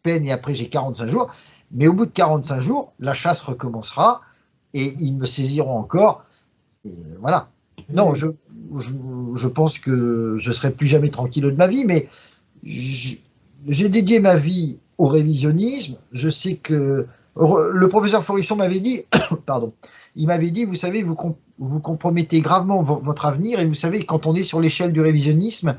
peine et après j'ai 45 jours. Mais au bout de 45 jours, la chasse recommencera et ils me saisiront encore. Et voilà. Non, je pense que je serai plus jamais tranquille de ma vie, mais j'ai dédié ma vie au révisionnisme. Je sais que le professeur Forisson m'avait dit, pardon, il m'avait dit, vous savez, vous compromettez gravement votre avenir et vous savez, quand on est sur l'échelle du révisionnisme,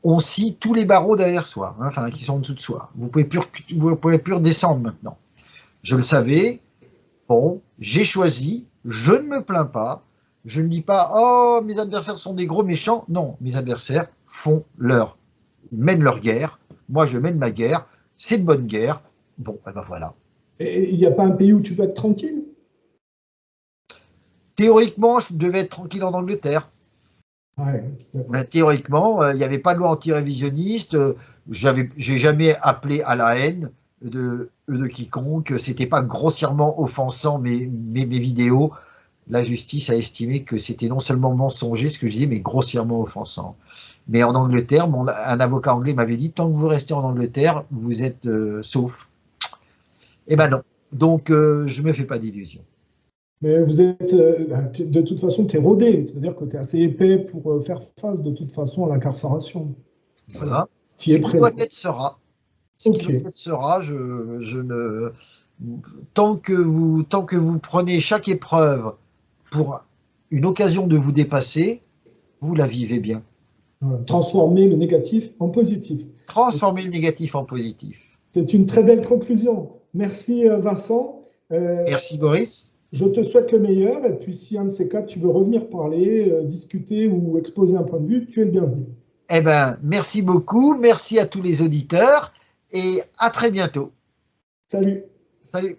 on scie tous les barreaux derrière soi, hein, enfin, qui sont en dessous de soi. Vous pouvez plus redescendre maintenant. Je le savais. Bon, j'ai choisi. Je ne me plains pas. Je ne dis pas, oh, mes adversaires sont des gros méchants. Non, mes adversaires mènent leur guerre. Moi, je mène ma guerre. C'est de bonne guerre. Bon, ben voilà. Et il n'y a pas un pays où tu peux être tranquille? Théoriquement, je devais être tranquille en Angleterre. Ouais, Ben, théoriquement, il n'y avait pas de loi anti-révisionniste. J'ai jamais appelé à la haine de quiconque. C'était pas grossièrement offensant mes vidéos. La justice a estimé que c'était non seulement mensonger ce que je disais, mais grossièrement offensant. Mais en Angleterre, un avocat anglais m'avait dit, tant que vous restez en Angleterre, vous êtes sauf. Eh ben non. Donc, je ne me fais pas d'illusions. mais vous êtes, de toute façon, tu es rodé, c'est-à-dire que tu es assez épais pour faire face de toute façon à l'incarcération. Voilà. Tu y es Ce qui prêt. doit être sera. Ce qui Ok. doit être sera. Je ne... tant que vous prenez chaque épreuve pour une occasion de vous dépasser, vous la vivez bien. Transformer le négatif en positif. Transformer le négatif en positif. C'est une très belle conclusion. Merci Vincent. Merci Boris. Je te souhaite le meilleur et puis si un de ces quatre, tu veux revenir parler, discuter ou exposer un point de vue, tu es le bienvenu. Eh bien, merci beaucoup, merci à tous les auditeurs et à très bientôt. Salut. Salut.